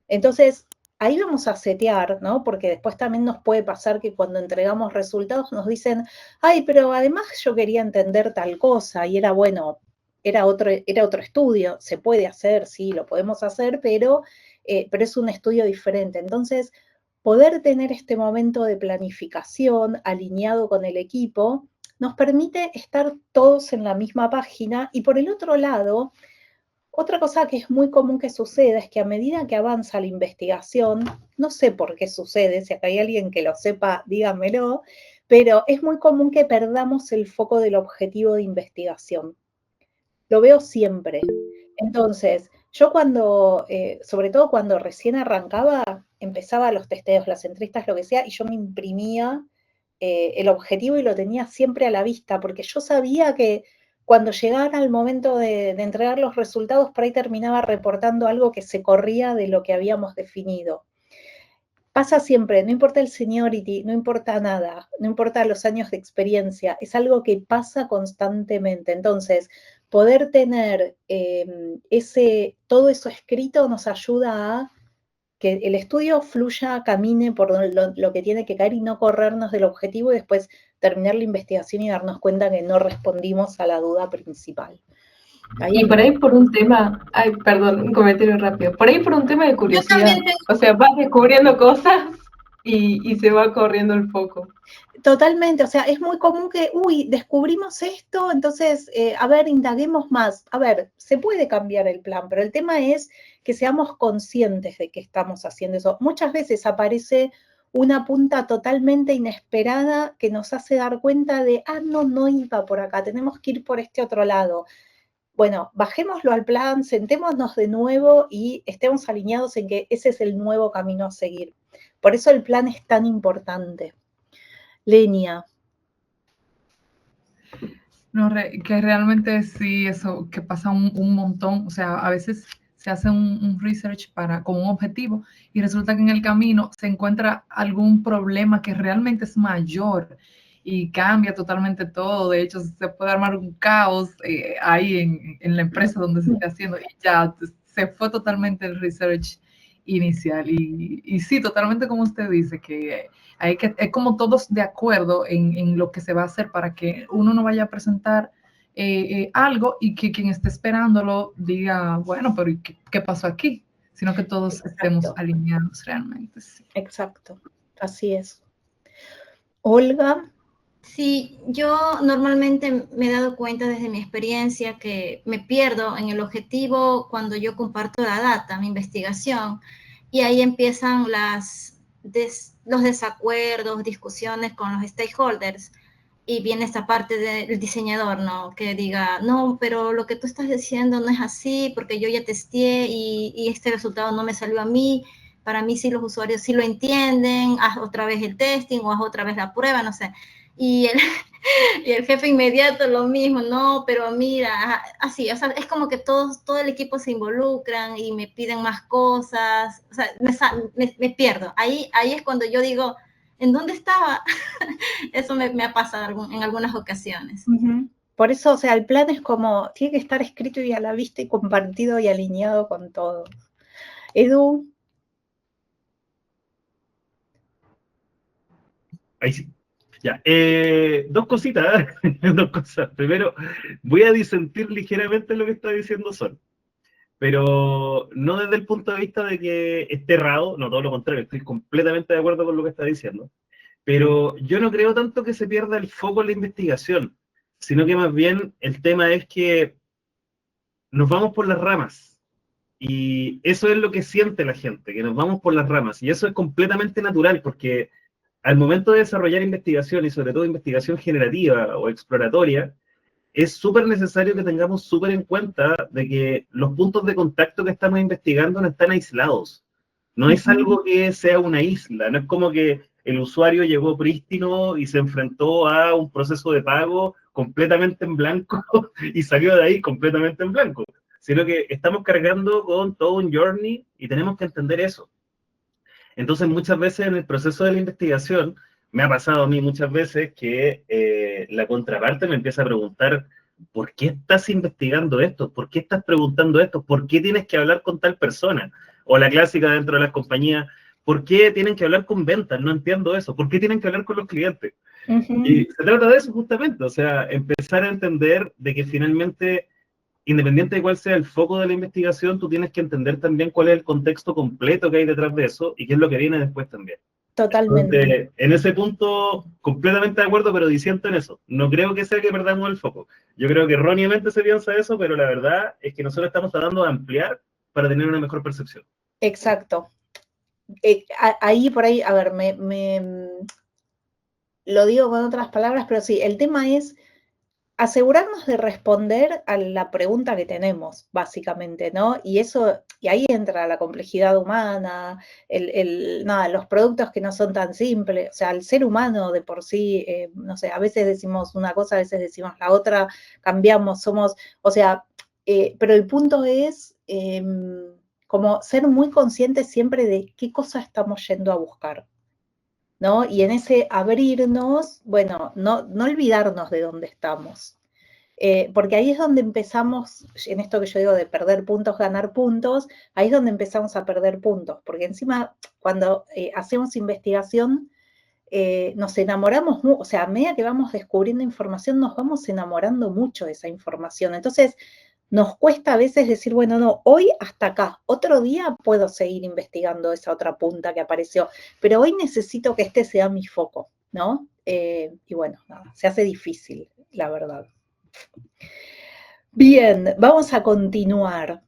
Entonces, ahí vamos a setear, ¿no? Porque después también nos puede pasar que cuando entregamos resultados nos dicen, ay, pero además yo quería entender tal cosa y era bueno, era otro estudio, se puede hacer, sí, lo podemos hacer, pero es un estudio diferente. Entonces, poder tener este momento de planificación alineado con el equipo nos permite estar todos en la misma página y por el otro lado, otra cosa que es muy común que suceda es que a medida que avanza la investigación, no sé por qué sucede, si acá hay alguien que lo sepa, díganmelo, pero es muy común que perdamos el foco del objetivo de investigación. Lo veo siempre. Entonces, yo sobre todo cuando recién arrancaba, empezaba los testeos, las entrevistas, lo que sea, y yo me imprimía el objetivo y lo tenía siempre a la vista, porque yo sabía que cuando llegara el momento de entregar los resultados, por ahí terminaba reportando algo que se corría de lo que habíamos definido. Pasa siempre, no importa el seniority, no importa nada, no importa los años de experiencia, es algo que pasa constantemente. Entonces, poder tener todo eso escrito nos ayuda a que el estudio fluya, camine por lo que tiene que caer y no corrernos del objetivo y después terminar la investigación y darnos cuenta que no respondimos a la duda principal. Y por ahí por un tema, ay, perdón, un comentario rápido, por ahí por un tema de curiosidad, o sea, vas descubriendo cosas y se va corriendo el foco. Totalmente, o sea, es muy común que, descubrimos esto, entonces, a ver, indaguemos más. A ver, se puede cambiar el plan, pero el tema es que seamos conscientes de que estamos haciendo eso. Muchas veces aparece una punta totalmente inesperada que nos hace dar cuenta de, no iba por acá, tenemos que ir por este otro lado. Bueno, bajémoslo al plan, sentémonos de nuevo y estemos alineados en que ese es el nuevo camino a seguir. Por eso el plan es tan importante. Lenia. No, que realmente sí, eso que pasa un montón, o sea, a veces se hace un research como un objetivo y resulta que en el camino se encuentra algún problema que realmente es mayor y cambia totalmente todo. De hecho, se puede armar un caos ahí en la empresa donde se esté haciendo y ya se fue totalmente el research inicial. Y sí, totalmente como usted dice, que es como todos de acuerdo en lo que se va a hacer para que uno no vaya a presentar algo y que quien esté esperándolo diga, bueno, pero ¿qué pasó aquí? Sino que todos estemos alineados realmente. Sí. Exacto, así es. Olga. Sí, yo normalmente me he dado cuenta desde mi experiencia que me pierdo en el objetivo cuando yo comparto la data, mi investigación, y ahí empiezan los desacuerdos, discusiones con los stakeholders, y viene esta parte del diseñador, ¿no? Que diga, no, pero lo que tú estás diciendo no es así, porque yo ya testé y este resultado no me salió a mí. Para mí sí los usuarios sí lo entienden, haz otra vez el testing o haz otra vez la prueba, no sé. Y el jefe inmediato lo mismo, no, pero mira, así, o sea, es como que todo el equipo se involucran y me piden más cosas, o sea, me pierdo. Ahí es cuando yo digo, ¿en dónde estaba? Eso me ha pasado en algunas ocasiones. Por eso, o sea, el plan es como, tiene que estar escrito y a la vista y compartido y alineado con todo. Edu. Ahí sí. Ya, dos cositas, dos cosas. Primero, voy a disentir ligeramente lo que está diciendo Sol, pero no desde el punto de vista de que esté errado, no, todo lo contrario, estoy completamente de acuerdo con lo que está diciendo, pero yo no creo tanto que se pierda el foco en la investigación, sino que más bien el tema es que nos vamos por las ramas. Y eso es lo que siente la gente, que nos vamos por las ramas. Y eso es completamente natural, porque al momento de desarrollar investigación, y sobre todo investigación generativa o exploratoria, es súper necesario que tengamos súper en cuenta de que los puntos de contacto que estamos investigando no están aislados. No es algo que sea una isla, no es como que el usuario llegó prístino y se enfrentó a un proceso de pago completamente en blanco y salió de ahí completamente en blanco, sino que estamos cargando con todo un journey y tenemos que entender eso. Entonces, muchas veces en el proceso de la investigación, me ha pasado a mí muchas veces que la contraparte me empieza a preguntar, ¿por qué estás investigando esto? ¿Por qué estás preguntando esto? ¿Por qué tienes que hablar con tal persona? O la clásica dentro de las compañías, ¿por qué tienen que hablar con ventas? No entiendo eso. ¿Por qué tienen que hablar con los clientes? Y se trata de eso justamente, o sea, empezar a entender de que finalmente, independiente de cuál sea el foco de la investigación, tú tienes que entender también cuál es el contexto completo que hay detrás de eso y qué es lo que viene después también. Totalmente. Entonces, en ese punto, completamente de acuerdo, pero disiento en eso. No creo que sea que perdamos el foco. Yo creo que erróneamente se piensa eso, pero la verdad es que nosotros estamos tratando de ampliar para tener una mejor percepción. Exacto. Ahí por ahí, a ver, lo digo con otras palabras, pero sí, el tema es asegurarnos de responder a la pregunta que tenemos, básicamente, ¿no? Y ahí entra la complejidad humana, los productos que no son tan simples, o sea, el ser humano de por sí, no sé, a veces decimos una cosa, a veces decimos la otra, cambiamos, o sea, pero el punto es como ser muy conscientes siempre de qué cosa estamos yendo a buscar, ¿no? Y en ese abrirnos, bueno, no olvidarnos de dónde estamos. Porque ahí es donde empezamos, en esto que yo digo de perder puntos, ganar puntos, ahí es donde empezamos a perder puntos, porque encima cuando hacemos investigación nos enamoramos, o sea, a medida que vamos descubriendo información nos vamos enamorando mucho de esa información, entonces nos cuesta a veces decir, bueno, no, hoy hasta acá, otro día puedo seguir investigando esa otra punta que apareció, pero hoy necesito que este sea mi foco, ¿no? Y bueno, nada, se hace difícil, la verdad. Bien, vamos a continuar.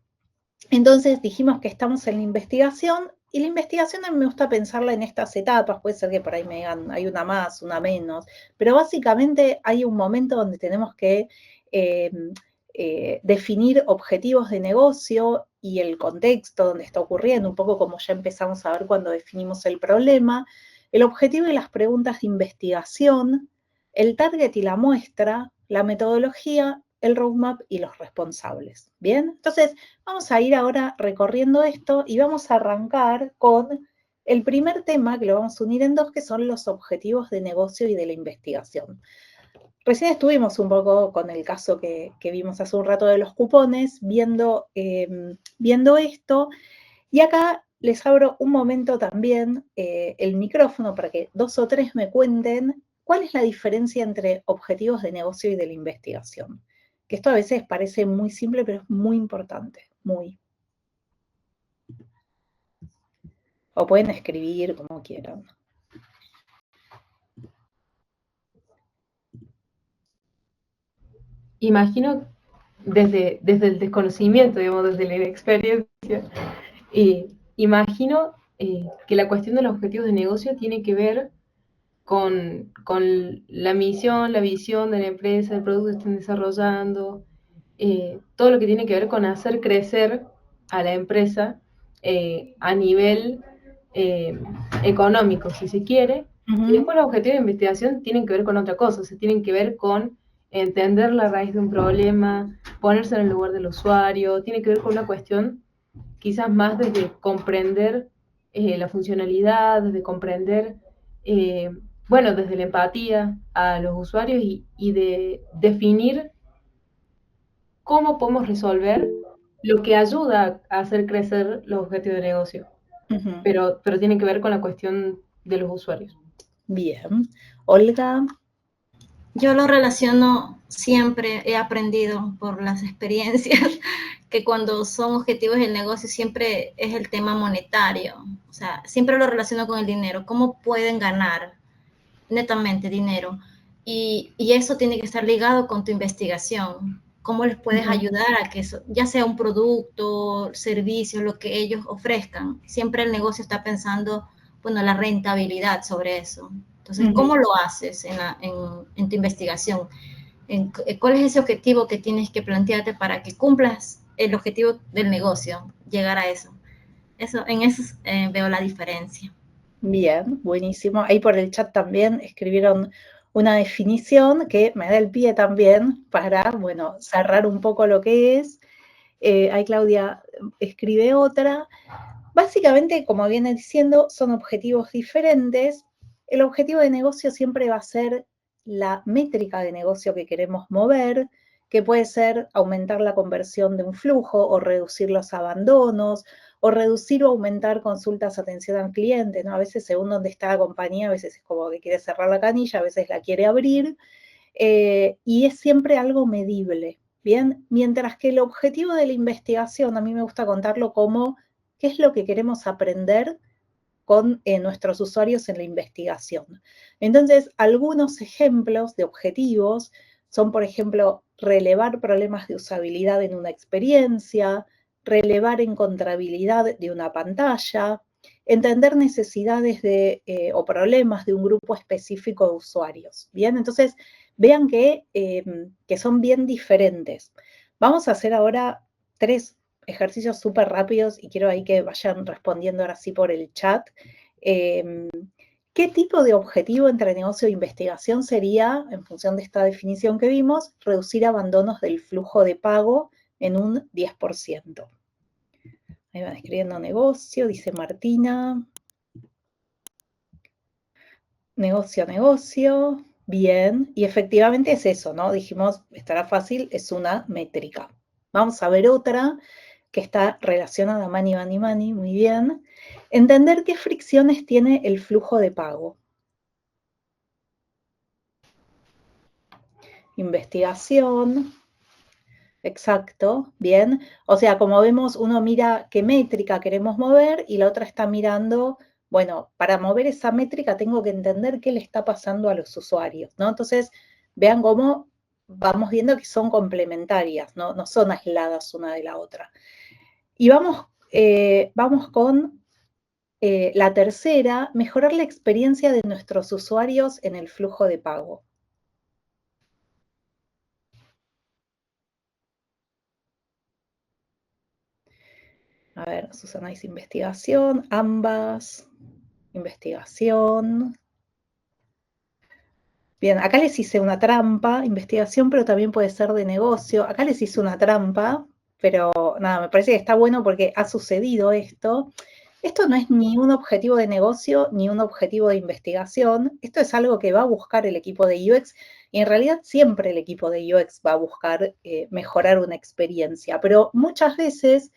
Entonces dijimos que estamos en la investigación, y la investigación a mí me gusta pensarla en estas etapas, puede ser que por ahí me digan hay una más, una menos, pero básicamente hay un momento donde tenemos que definir objetivos de negocio y el contexto donde está ocurriendo, un poco como ya empezamos a ver cuando definimos el problema, el objetivo y las preguntas de investigación, el target y la muestra, la metodología, el roadmap y los responsables. ¿Bien? Entonces, vamos a ir ahora recorriendo esto y vamos a arrancar con el primer tema, que lo vamos a unir en dos, que son los objetivos de negocio y de la investigación. Recién estuvimos un poco con el caso que vimos hace un rato de los cupones, viendo esto, y acá les abro un momento también el micrófono para que 2 o 3 me cuenten cuál es la diferencia entre objetivos de negocio y de la investigación. Que esto a veces parece muy simple, pero es muy importante, muy. O pueden escribir como quieran. Imagino desde el desconocimiento, digamos, desde la inexperiencia, imagino que la cuestión de los objetivos de negocio tiene que ver con la misión, la visión de la empresa, el producto que estén desarrollando, todo lo que tiene que ver con hacer crecer a la empresa a nivel económico, si se quiere. Y después los objetivos de investigación tienen que ver con otra cosa, o sea, tienen que ver con entender la raíz de un problema, ponerse en el lugar del usuario, tiene que ver con una cuestión quizás más desde comprender la funcionalidad, desde comprender, bueno, desde la empatía a los usuarios y de definir cómo podemos resolver lo que ayuda a hacer crecer los objetivos de negocio. Pero tiene que ver con la cuestión de los usuarios. Bien. Olga. Yo lo relaciono, siempre he aprendido por las experiencias, que cuando son objetivos del negocio siempre es el tema monetario. O sea, siempre lo relaciono con el dinero. ¿Cómo pueden ganar netamente dinero? Y eso tiene que estar ligado con tu investigación. ¿Cómo les puedes ayudar a que eso, ya sea un producto, servicio, lo que ellos ofrezcan? Siempre el negocio está pensando, bueno, la rentabilidad sobre eso. Entonces, ¿cómo lo haces en tu investigación? ¿Cuál es ese objetivo que tienes que plantearte para que cumplas el objetivo del negocio, llegar a eso? En eso veo la diferencia. Bien, buenísimo. Ahí por el chat también escribieron una definición que me da el pie también para, bueno, cerrar un poco lo que es. Ahí Claudia escribe otra. Básicamente, como viene diciendo, son objetivos diferentes. El objetivo de negocio siempre va a ser la métrica de negocio que queremos mover, que puede ser aumentar la conversión de un flujo o reducir los abandonos, o reducir o aumentar consultas, atención al cliente, ¿no? A veces, según dónde está la compañía, a veces es como que quiere cerrar la canilla, a veces la quiere abrir, y es siempre algo medible, ¿bien? Mientras que el objetivo de la investigación, a mí me gusta contarlo como qué es lo que queremos aprender con nuestros usuarios en la investigación. Entonces, algunos ejemplos de objetivos son, por ejemplo, relevar problemas de usabilidad en una experiencia, relevar encontrabilidad de una pantalla, entender necesidades o problemas de un grupo específico de usuarios. Bien, entonces vean que son bien diferentes. Vamos a hacer ahora 3 ejercicios súper rápidos y quiero ahí que vayan respondiendo ahora sí por el chat. ¿Qué tipo de objetivo entre negocio e investigación sería, en función de esta definición que vimos, reducir abandonos del flujo de pago en un 10%? Ahí van escribiendo negocio, dice Martina. Negocio, bien. Y efectivamente es eso, ¿no? Dijimos, estará fácil, es una métrica. Vamos a ver otra que está relacionada a money, muy bien. Entender qué fricciones tiene el flujo de pago. Investigación. Exacto, bien. O sea, como vemos, uno mira qué métrica queremos mover y la otra está mirando, bueno, para mover esa métrica tengo que entender qué le está pasando a los usuarios, ¿no? Entonces, vean cómo vamos viendo que son complementarias, ¿no? No son aisladas una de la otra. Y vamos con la tercera, mejorar la experiencia de nuestros usuarios en el flujo de pago. A ver, Susana dice investigación, ambas, investigación. Bien, acá les hice una trampa, investigación, pero también puede ser de negocio. Acá les hice una trampa, pero nada, me parece que está bueno porque ha sucedido esto. Esto no es ni un objetivo de negocio ni un objetivo de investigación. Esto es algo que va a buscar el equipo de UX y en realidad siempre el equipo de UX va a buscar mejorar una experiencia, pero muchas veces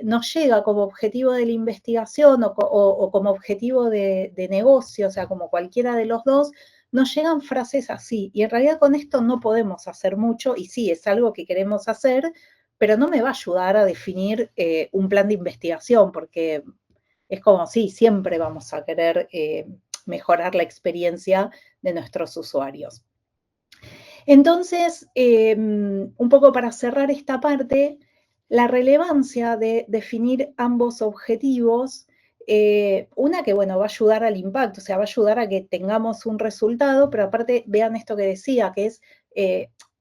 nos llega como objetivo de la investigación o como objetivo de negocio, o sea, como cualquiera de los dos, nos llegan frases así, y en realidad con esto no podemos hacer mucho, y sí, es algo que queremos hacer, pero no me va a ayudar a definir un plan de investigación, porque es como, sí, siempre vamos a querer mejorar la experiencia de nuestros usuarios. Entonces, un poco para cerrar esta parte, la relevancia de definir ambos objetivos, una que, bueno, va a ayudar al impacto, o sea, va a ayudar a que tengamos un resultado, pero aparte vean esto que decía, que es,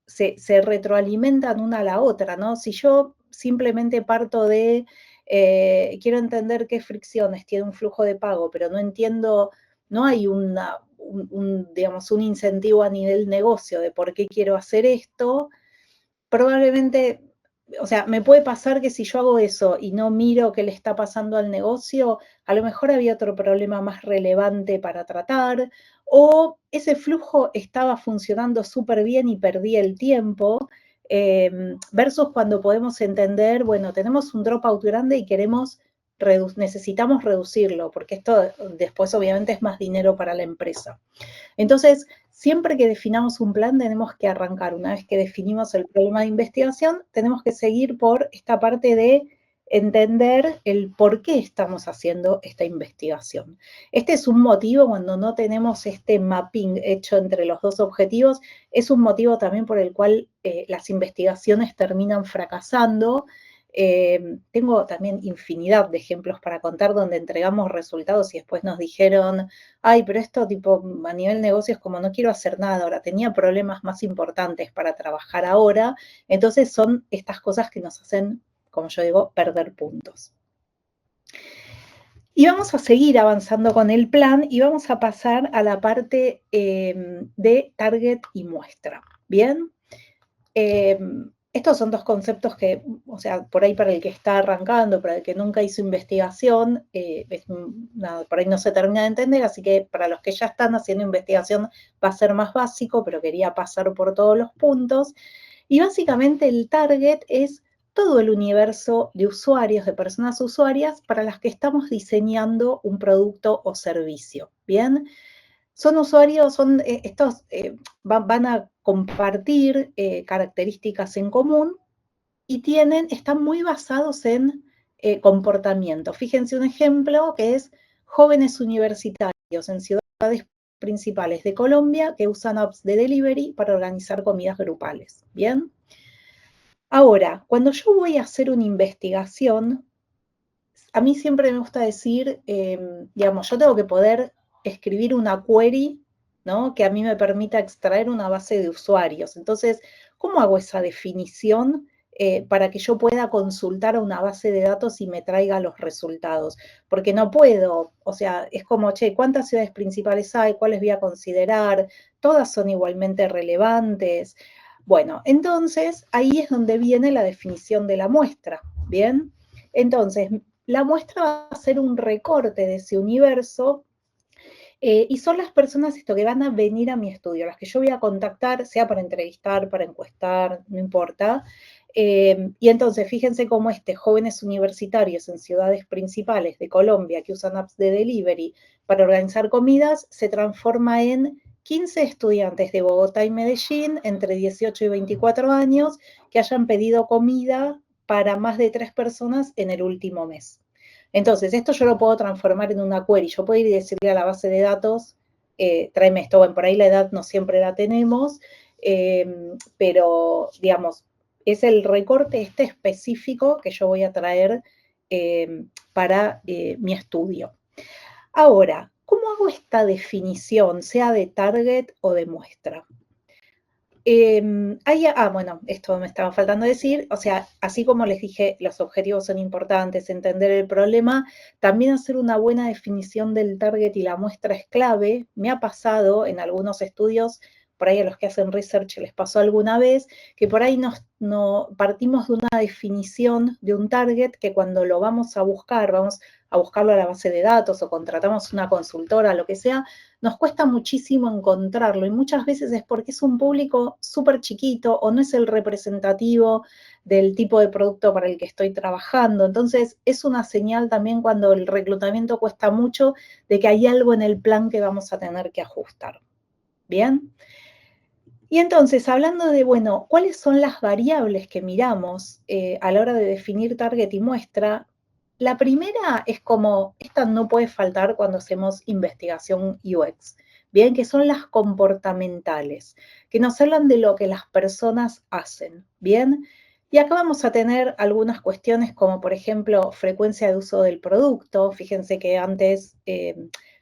se retroalimentan una a la otra, ¿no? Si yo simplemente parto de, quiero entender qué fricciones tiene un flujo de pago, pero no entiendo, no hay digamos, un incentivo a nivel negocio de por qué quiero hacer esto, probablemente, o sea, me puede pasar que si yo hago eso y no miro qué le está pasando al negocio, a lo mejor había otro problema más relevante para tratar, o ese flujo estaba funcionando súper bien y perdí el tiempo, versus cuando podemos entender, bueno, tenemos un dropout grande y necesitamos reducirlo, porque esto después obviamente es más dinero para la empresa. Entonces, siempre que definamos un plan tenemos que arrancar, una vez que definimos el problema de investigación, tenemos que seguir por esta parte de entender el por qué estamos haciendo esta investigación. Este es un motivo cuando no tenemos este mapping hecho entre los dos objetivos, es un motivo también por el cual las investigaciones terminan fracasando. Tengo también infinidad de ejemplos para contar donde entregamos resultados y después nos dijeron, ay, pero esto tipo a nivel negocio es como no quiero hacer nada ahora, tenía problemas más importantes para trabajar ahora, entonces son estas cosas que nos hacen, como yo digo, perder puntos. Y vamos a seguir avanzando con el plan y vamos a pasar a la parte de target y muestra, ¿bien? Estos son dos conceptos que, o sea, por ahí para el que está arrancando, para el que nunca hizo investigación, por ahí no se termina de entender, así que para los que ya están haciendo investigación va a ser más básico, pero quería pasar por todos los puntos. Y básicamente el target es todo el universo de usuarios, de personas usuarias, para las que estamos diseñando un producto o servicio, ¿bien? Son usuarios, estos van a compartir características en común y están muy basados en comportamiento. Fíjense un ejemplo que es jóvenes universitarios en ciudades principales de Colombia que usan apps de delivery para organizar comidas grupales, ¿bien? Ahora, cuando yo voy a hacer una investigación, a mí siempre me gusta decir, digamos, yo tengo que poder escribir una query, ¿no? Que a mí me permita extraer una base de usuarios. Entonces, ¿cómo hago esa definición para que yo pueda consultar a una base de datos y me traiga los resultados? Porque no puedo, o sea, es como, che, ¿cuántas ciudades principales hay? ¿Cuáles voy a considerar? Todas son igualmente relevantes. Bueno, entonces ahí es donde viene la definición de la muestra, ¿bien? Entonces, la muestra va a ser un recorte de ese universo y son las personas esto que van a venir a mi estudio, las que yo voy a contactar, sea para entrevistar, para encuestar, no importa. Y entonces, fíjense cómo jóvenes universitarios en ciudades principales de Colombia que usan apps de delivery para organizar comidas, se transforma en 15 estudiantes de Bogotá y Medellín entre 18 y 24 años que hayan pedido comida para más de 3 personas en el último mes. Entonces, esto yo lo puedo transformar en una query. Yo puedo ir y decirle a la base de datos, tráeme esto. Bueno, por ahí la edad no siempre la tenemos, pero, digamos, es el recorte específico que yo voy a traer para mi estudio. Ahora, ¿cómo hago esta definición, sea de target o de muestra? Bueno, esto me estaba faltando decir, o sea, así como les dije, los objetivos son importantes, entender el problema, también hacer una buena definición del target y la muestra es clave. Me ha pasado en algunos estudios, por ahí a los que hacen research les pasó alguna vez, que por ahí no partimos de una definición de un target que cuando lo vamos a buscarlo a la base de datos o contratamos una consultora, lo que sea, nos cuesta muchísimo encontrarlo y muchas veces es porque es un público súper chiquito o no es el representativo del tipo de producto para el que estoy trabajando. Entonces, es una señal también cuando el reclutamiento cuesta mucho de que hay algo en el plan que vamos a tener que ajustar. ¿Bien? Y entonces, hablando de, bueno, ¿cuáles son las variables que miramos a la hora de definir target y muestra? La primera es como, esta no puede faltar cuando hacemos investigación UX, bien, que son las comportamentales, que nos hablan de lo que las personas hacen, bien. Y acá vamos a tener algunas cuestiones como, por ejemplo, frecuencia de uso del producto. Fíjense que antes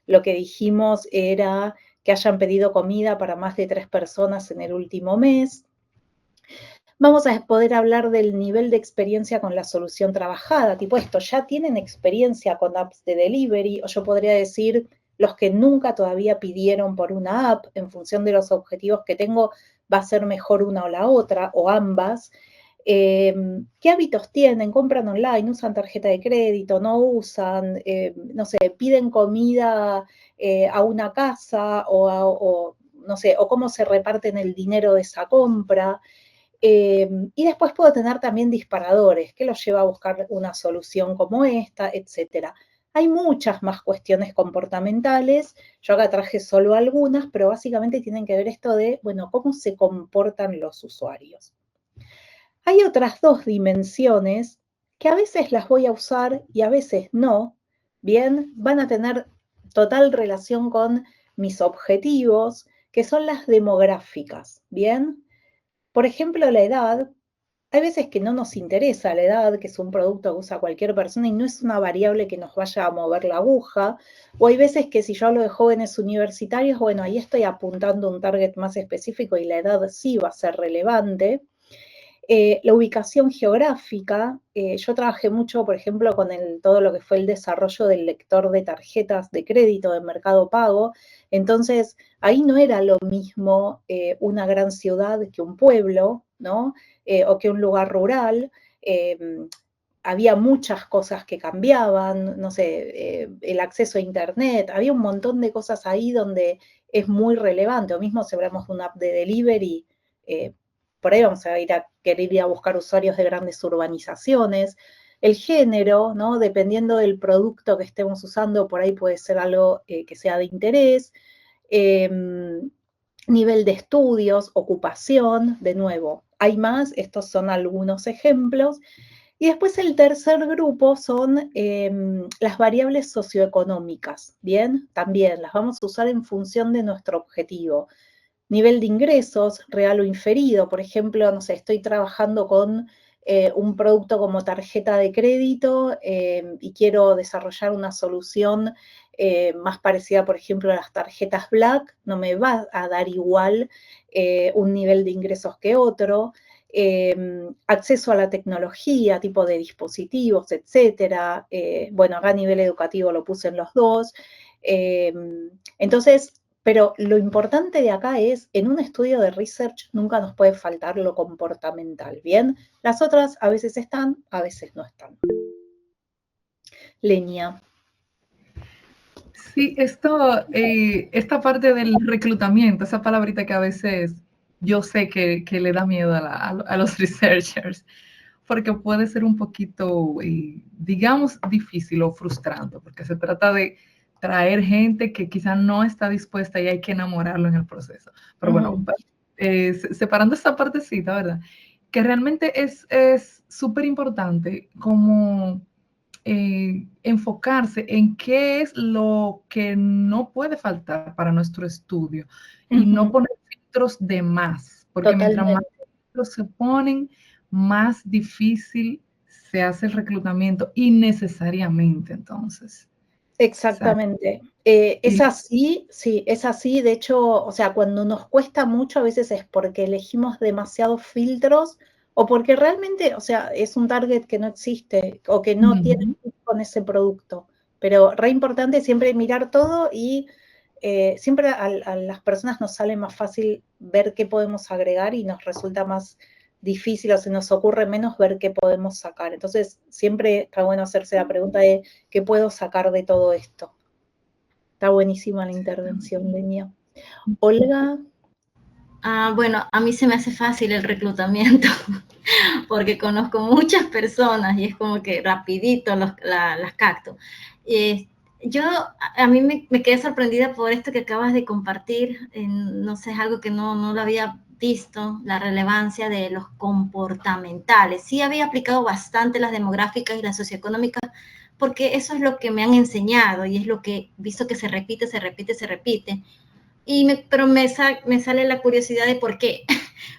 lo que dijimos era que hayan pedido comida para más de 3 personas en el último mes. Vamos a poder hablar del nivel de experiencia con la solución trabajada, tipo esto, ya tienen experiencia con apps de delivery, o yo podría decir los que nunca todavía pidieron por una app, en función de los objetivos que tengo, va a ser mejor una o la otra, o ambas. ¿Qué hábitos tienen? ¿Compran online? ¿Usan tarjeta de crédito? ¿No usan? No sé, piden comida a una casa no sé, o cómo se reparten el dinero de esa compra. Y después puedo tener también disparadores, que los lleva a buscar una solución como esta, etc. Hay muchas más cuestiones comportamentales, yo acá traje solo algunas, pero básicamente tienen que ver esto de, bueno, cómo se comportan los usuarios. Hay otras dos dimensiones que a veces las voy a usar y a veces no, bien, van a tener total relación con mis objetivos, que son las demográficas, bien. Por ejemplo, la edad, hay veces que no nos interesa la edad, que es un producto que usa cualquier persona y no es una variable que nos vaya a mover la aguja, o hay veces que si yo hablo de jóvenes universitarios, bueno, ahí estoy apuntando un target más específico y la edad sí va a ser relevante. La ubicación geográfica, yo trabajé mucho, por ejemplo, con todo lo que fue el desarrollo del lector de tarjetas de crédito de Mercado Pago, entonces ahí no era lo mismo una gran ciudad que un pueblo, ¿no? O que un lugar rural, había muchas cosas que cambiaban, no sé, el acceso a internet, había un montón de cosas ahí donde es muy relevante, o mismo si hablamos de una app de delivery, por ahí vamos a querer ir a buscar usuarios de grandes urbanizaciones. El género, ¿no? Dependiendo del producto que estemos usando, por ahí puede ser algo que sea de interés. Nivel de estudios, ocupación, de nuevo, hay más, estos son algunos ejemplos. Y después el tercer grupo son las variables socioeconómicas, ¿bien? También las vamos a usar en función de nuestro objetivo. Nivel de ingresos, real o inferido, por ejemplo, no sé, estoy trabajando con un producto como tarjeta de crédito y quiero desarrollar una solución más parecida, por ejemplo, a las tarjetas Black, no me va a dar igual un nivel de ingresos que otro. Acceso a la tecnología, tipo de dispositivos, etcétera. Bueno, acá a nivel educativo lo puse en los dos. Entonces, pero lo importante de acá es, en un estudio de research nunca nos puede faltar lo comportamental, ¿bien? Las otras a veces están, a veces no están. Lenia. Sí, esta parte del reclutamiento, esa palabrita que a veces yo sé que le da miedo a los researchers, porque puede ser un poquito, digamos, difícil o frustrante, porque se trata de traer gente que quizá no está dispuesta y hay que enamorarlo en el proceso. Pero bueno, separando esta partecita, ¿verdad? Que realmente es súper importante como enfocarse en qué es lo que no puede faltar para nuestro estudio y no poner filtros de más, porque mientras más filtros se ponen, más difícil se hace el reclutamiento innecesariamente, entonces. Exactamente. Es así, sí, es así. De hecho, o sea, cuando nos cuesta mucho a veces es porque elegimos demasiados filtros o porque realmente, o sea, es un target que no existe o que no tiene que ver con ese producto. Pero re importante siempre mirar todo y siempre a las personas nos sale más fácil ver qué podemos agregar y nos resulta más difícil o se nos ocurre menos ver qué podemos sacar. Entonces, siempre está bueno hacerse la pregunta de qué puedo sacar de todo esto. Está buenísima la intervención, Lenia. Olga. Bueno, a mí se me hace fácil el reclutamiento porque conozco muchas personas y es como que rapidito las capto. A mí me quedé sorprendida por esto que acabas de compartir, no sé, es algo que no lo había visto, la relevancia de los comportamentales. Sí había aplicado bastante las demográficas y las socioeconómicas porque eso es lo que me han enseñado y es lo que he visto que se repite. Pero me sale la curiosidad de por qué.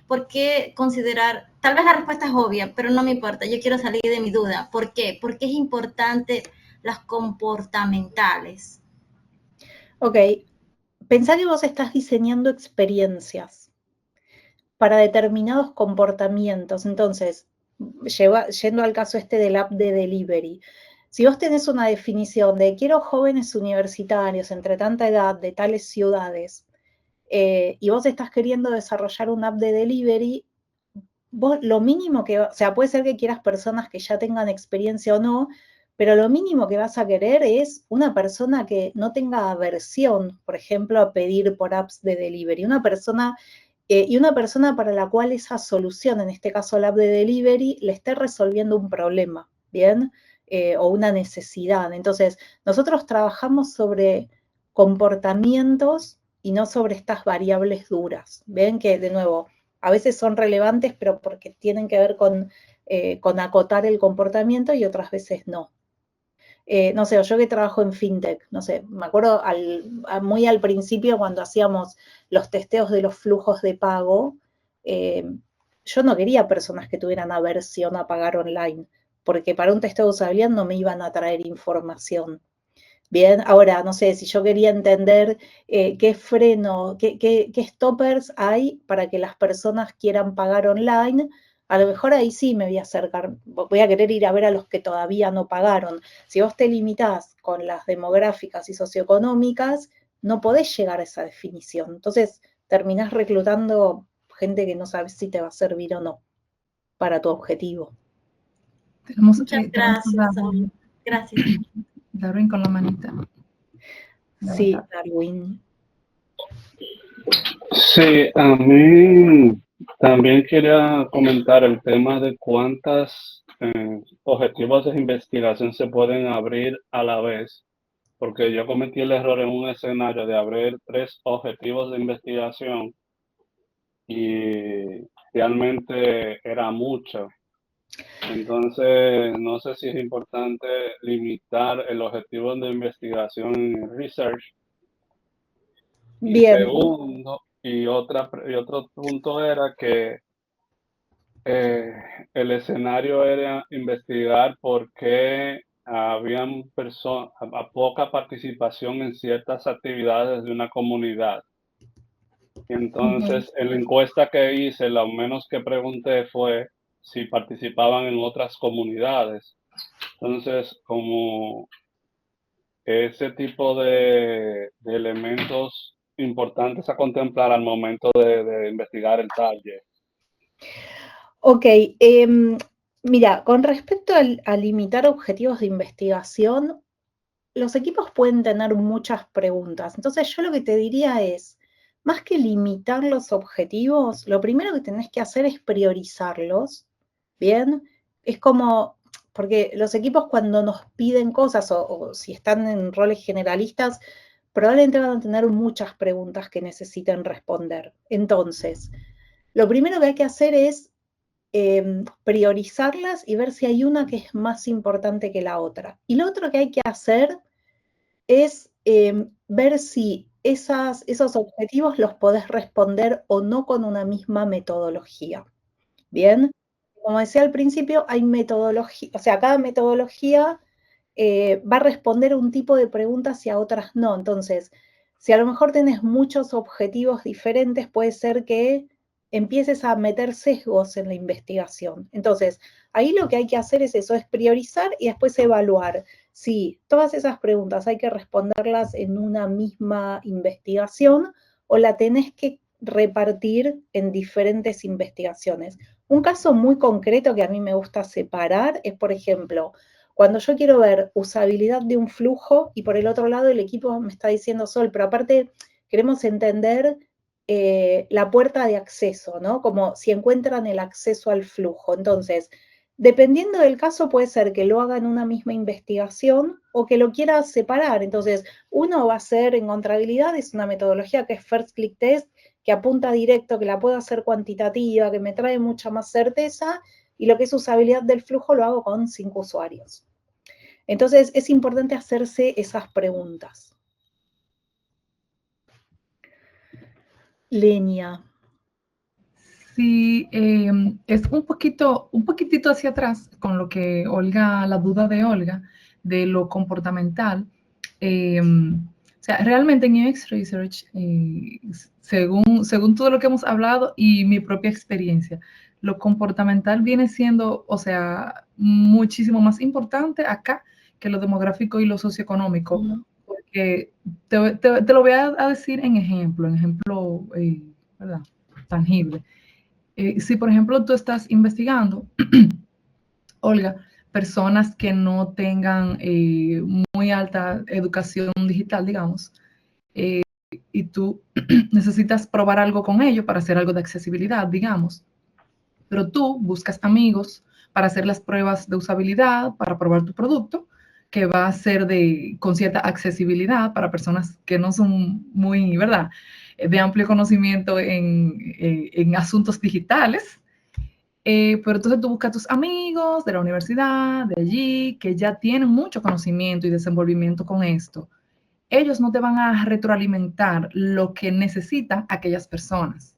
¿Por qué considerar? Tal vez la respuesta es obvia, pero no me importa. Yo quiero salir de mi duda. ¿Por qué? ¿Por qué es importante las comportamentales? Ok. Pensá que vos estás diseñando experiencias para determinados comportamientos. Entonces, yendo al caso este del app de delivery, si vos tenés una definición de quiero jóvenes universitarios entre tanta edad de tales ciudades, y vos estás queriendo desarrollar una app de delivery, vos lo mínimo que, o sea, puede ser que quieras personas que ya tengan experiencia o no, pero lo mínimo que vas a querer es una persona que no tenga aversión, por ejemplo, a pedir por apps de delivery, una persona para la cual esa solución, en este caso la app de delivery, le esté resolviendo un problema, ¿bien? O una necesidad. Entonces, nosotros trabajamos sobre comportamientos y no sobre estas variables duras. Ven que, de nuevo, a veces son relevantes, pero porque tienen que ver con acotar el comportamiento y otras veces no. No sé, yo que trabajo en fintech, no sé, me acuerdo muy al principio cuando hacíamos los testeos de los flujos de pago, yo no quería personas que tuvieran aversión a pagar online, porque para un testeo de usabilidad no me iban a traer información. Bien, ahora, no sé, si yo quería entender qué freno, qué stoppers hay para que las personas quieran pagar online, a lo mejor ahí sí me voy a acercar, voy a querer ir a ver a los que todavía no pagaron. Si vos te limitás con las demográficas y socioeconómicas, no podés llegar a esa definición. Entonces, terminás reclutando gente que no sabes si te va a servir o no para tu objetivo. Muchas gracias. Gracias. Darwin con la manita. Sí, Darwin. Sí, a mí también quería comentar el tema de cuántos objetivos de investigación se pueden abrir a la vez, porque yo cometí el error en un escenario de abrir 3 objetivos de investigación y realmente era mucho. Entonces, no sé si es importante limitar el objetivo de investigación en research. Y Bien. segundo, y otro punto era que el escenario era investigar por qué habían poca participación en ciertas actividades de una comunidad. Entonces, en la encuesta que hice, lo menos que pregunté fue si participaban en otras comunidades. Entonces, como ese tipo de elementos importantes a contemplar al momento de investigar el target. Ok, mira, con respecto a limitar objetivos de investigación, los equipos pueden tener muchas preguntas. Entonces yo lo que te diría es, más que limitar los objetivos, lo primero que tenés que hacer es priorizarlos, ¿bien? Es como, porque los equipos cuando nos piden cosas o si están en roles generalistas, probablemente van a tener muchas preguntas que necesiten responder. Entonces, lo primero que hay que hacer es priorizarlas y ver si hay una que es más importante que la otra. Y lo otro que hay que hacer es ver si esos objetivos los podés responder o no con una misma metodología. Bien, como decía al principio, hay metodología, o sea, cada metodología va a responder a un tipo de preguntas y a otras no. Entonces, si a lo mejor tenés muchos objetivos diferentes, puede ser que empieces a meter sesgos en la investigación. Entonces, ahí lo que hay que hacer es eso, es priorizar y después evaluar si todas esas preguntas hay que responderlas en una misma investigación o la tenés que repartir en diferentes investigaciones. Un caso muy concreto que a mí me gusta separar es, por ejemplo, cuando yo quiero ver usabilidad de un flujo y por el otro lado el equipo me está diciendo, Sol, pero aparte queremos entender la puerta de acceso, ¿no? Como si encuentran el acceso al flujo. Entonces, dependiendo del caso, puede ser que lo haga en una misma investigación o que lo quiera separar. Entonces, uno va a hacer encontrabilidad, es una metodología que es First Click Test, que apunta directo, que la puedo hacer cuantitativa, que me trae mucha más certeza, y lo que es usabilidad del flujo lo hago con 5 usuarios. Entonces, es importante hacerse esas preguntas. Lenia. Sí, es un poquitito hacia atrás con lo que la duda de Olga, de lo comportamental. O sea, realmente en UX Research, según todo lo que hemos hablado y mi propia experiencia, lo comportamental viene siendo, o sea, muchísimo más importante acá que lo demográfico y lo socioeconómico, porque te lo voy a decir en ejemplo, ¿verdad? Tangible. Si, por ejemplo, tú estás investigando, Olga, personas que no tengan muy alta educación digital, digamos, y tú necesitas probar algo con ello para hacer algo de accesibilidad, digamos, pero tú buscas amigos para hacer las pruebas de usabilidad, para probar tu producto, que va a ser con cierta accesibilidad para personas que no son muy, ¿verdad?, de amplio conocimiento en asuntos digitales. Pero entonces tú buscas a tus amigos de la universidad, de allí, que ya tienen mucho conocimiento y desenvolvimiento con esto. Ellos no te van a retroalimentar lo que necesitan aquellas personas.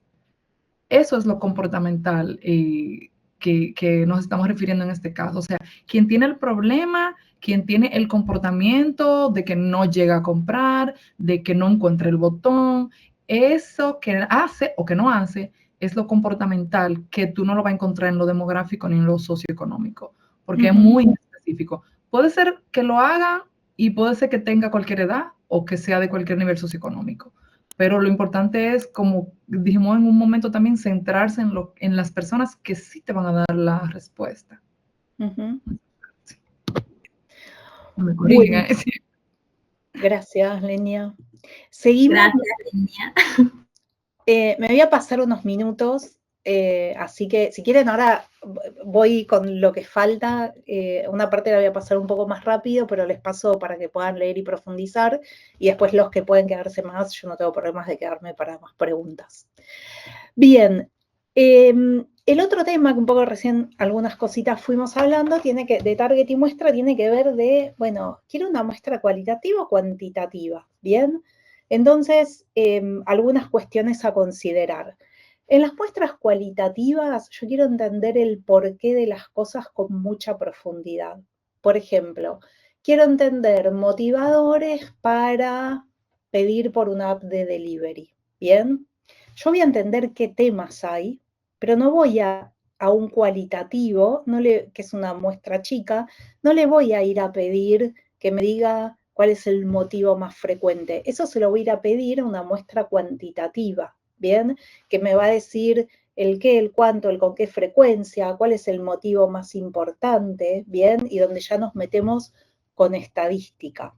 Eso es lo comportamental que nos estamos refiriendo en este caso. O sea, quien tiene el problema, quien tiene el comportamiento de que no llega a comprar, de que no encuentra el botón, eso que hace o que no hace es lo comportamental, que tú no lo vas a encontrar en lo demográfico ni en lo socioeconómico, porque es muy específico. Puede ser que lo haga y puede ser que tenga cualquier edad o que sea de cualquier nivel socioeconómico. Pero lo importante es, como dijimos en un momento también, centrarse en las personas que sí te van a dar la respuesta. Me corrigen a decir. Gracias, Lenia. Seguimos. Gracias, Lenia. Me voy a pasar unos minutos, así que si quieren ahora voy con lo que falta. Una parte la voy a pasar un poco más rápido, pero les paso para que puedan leer y profundizar, y después los que pueden quedarse más, yo no tengo problemas de quedarme para más preguntas. Bien, el otro tema que un poco recién algunas cositas fuimos hablando, de target y muestra, tiene que ver de, bueno, ¿quiero una muestra cualitativa o cuantitativa? Bien, entonces algunas cuestiones a considerar. En las muestras cualitativas, yo quiero entender el porqué de las cosas con mucha profundidad. Por ejemplo, quiero entender motivadores para pedir por una app de delivery. ¿Bien? Yo voy a entender qué temas hay, pero no voy a un cualitativo, que es una muestra chica, no le voy a ir a pedir que me diga cuál es el motivo más frecuente. Eso se lo voy a ir a pedir a una muestra cuantitativa, ¿bien? Que me va a decir el qué, el cuánto, el con qué frecuencia, cuál es el motivo más importante, ¿bien? Y donde ya nos metemos con estadística.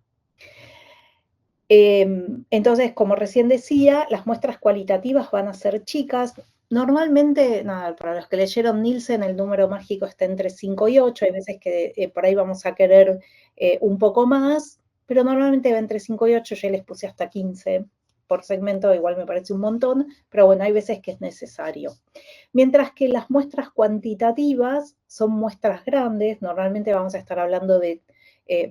Entonces, como recién decía, las muestras cualitativas van a ser chicas. Normalmente, nada, para los que leyeron Nielsen, el número mágico está entre 5 y 8. Hay veces que por ahí vamos a querer un poco más, pero normalmente va entre 5 y 8. Yo les puse hasta 15 por segmento, igual me parece un montón, pero bueno, hay veces que es necesario. Mientras que las muestras cuantitativas son muestras grandes, normalmente vamos a estar hablando de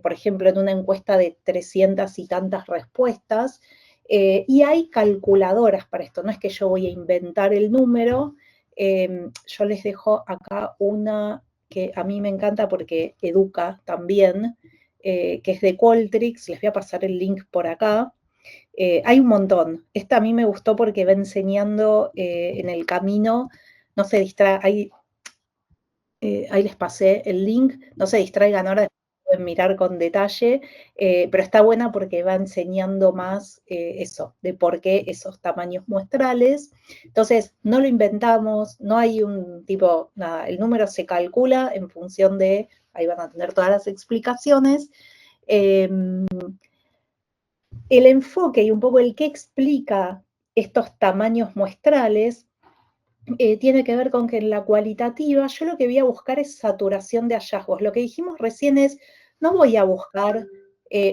por ejemplo, en una encuesta de 300 y tantas respuestas, y hay calculadoras para esto, no es que yo voy a inventar el número, yo les dejo acá una que a mí me encanta porque educa también, que es de Qualtrics, les voy a pasar el link por acá. Hay un montón. Esta a mí me gustó porque va enseñando en el camino, no se distraigan, ahí les pasé el link, no se distraigan ahora, pueden mirar con detalle, pero está buena porque va enseñando más eso, de por qué esos tamaños muestrales. Entonces, no lo inventamos, no hay un tipo, nada, el número se calcula en función de, ahí van a tener todas las explicaciones. El enfoque y un poco el que explica estos tamaños muestrales tiene que ver con que en la cualitativa yo lo que voy a buscar es saturación de hallazgos. Lo que dijimos recién es, no voy a buscar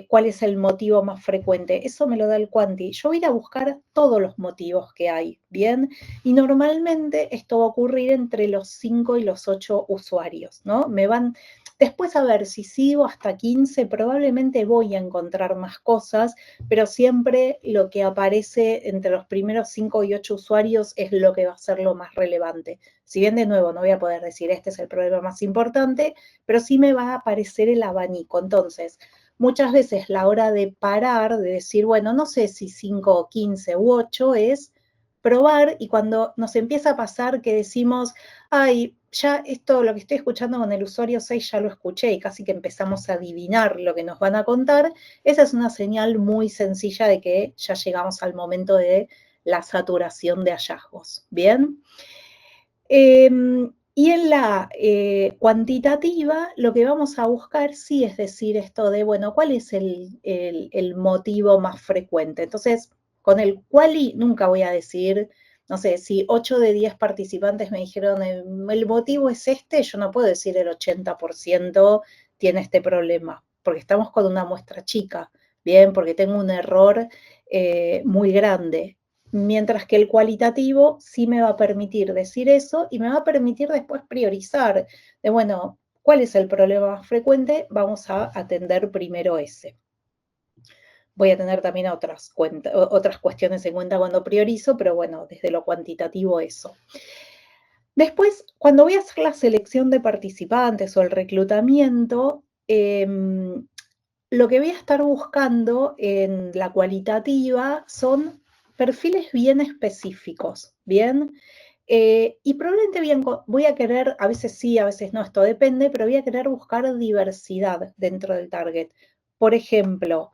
cuál es el motivo más frecuente, eso me lo da el cuanti. Yo voy a ir a buscar todos los motivos que hay, ¿bien? Y normalmente esto va a ocurrir entre los 5 y los 8 usuarios, ¿no? Después, a ver, si sigo hasta 15, probablemente voy a encontrar más cosas, pero siempre lo que aparece entre los primeros 5 y 8 usuarios es lo que va a ser lo más relevante. Si bien, de nuevo, no voy a poder decir este es el problema más importante, pero sí me va a aparecer el abanico. Entonces, muchas veces la hora de parar, de decir, bueno, no sé si 5, 15 u 8 es probar, y cuando nos empieza a pasar que decimos, ay, ya esto, lo que estoy escuchando con el usuario 6 ya lo escuché y casi que empezamos a adivinar lo que nos van a contar, esa es una señal muy sencilla de que ya llegamos al momento de la saturación de hallazgos, ¿bien? Y en la cuantitativa lo que vamos a buscar sí es decir esto de, bueno, ¿cuál es el motivo más frecuente? Entonces, con el quali nunca voy a decir, no sé, si 8 de 10 participantes me dijeron el motivo es este, yo no puedo decir el 80% tiene este problema, porque estamos con una muestra chica, ¿bien? Porque tengo un error muy grande. Mientras que el cualitativo sí me va a permitir decir eso y me va a permitir después priorizar de, bueno, ¿cuál es el problema más frecuente? Vamos a atender primero ese. Voy a tener también otras cuestiones en cuenta cuando priorizo, pero bueno, desde lo cuantitativo eso. Después, cuando voy a hacer la selección de participantes o el reclutamiento, lo que voy a estar buscando en la cualitativa son perfiles bien específicos, ¿bien? Y probablemente voy a querer, a veces sí, a veces no, esto depende, pero voy a querer buscar diversidad dentro del target. Por ejemplo,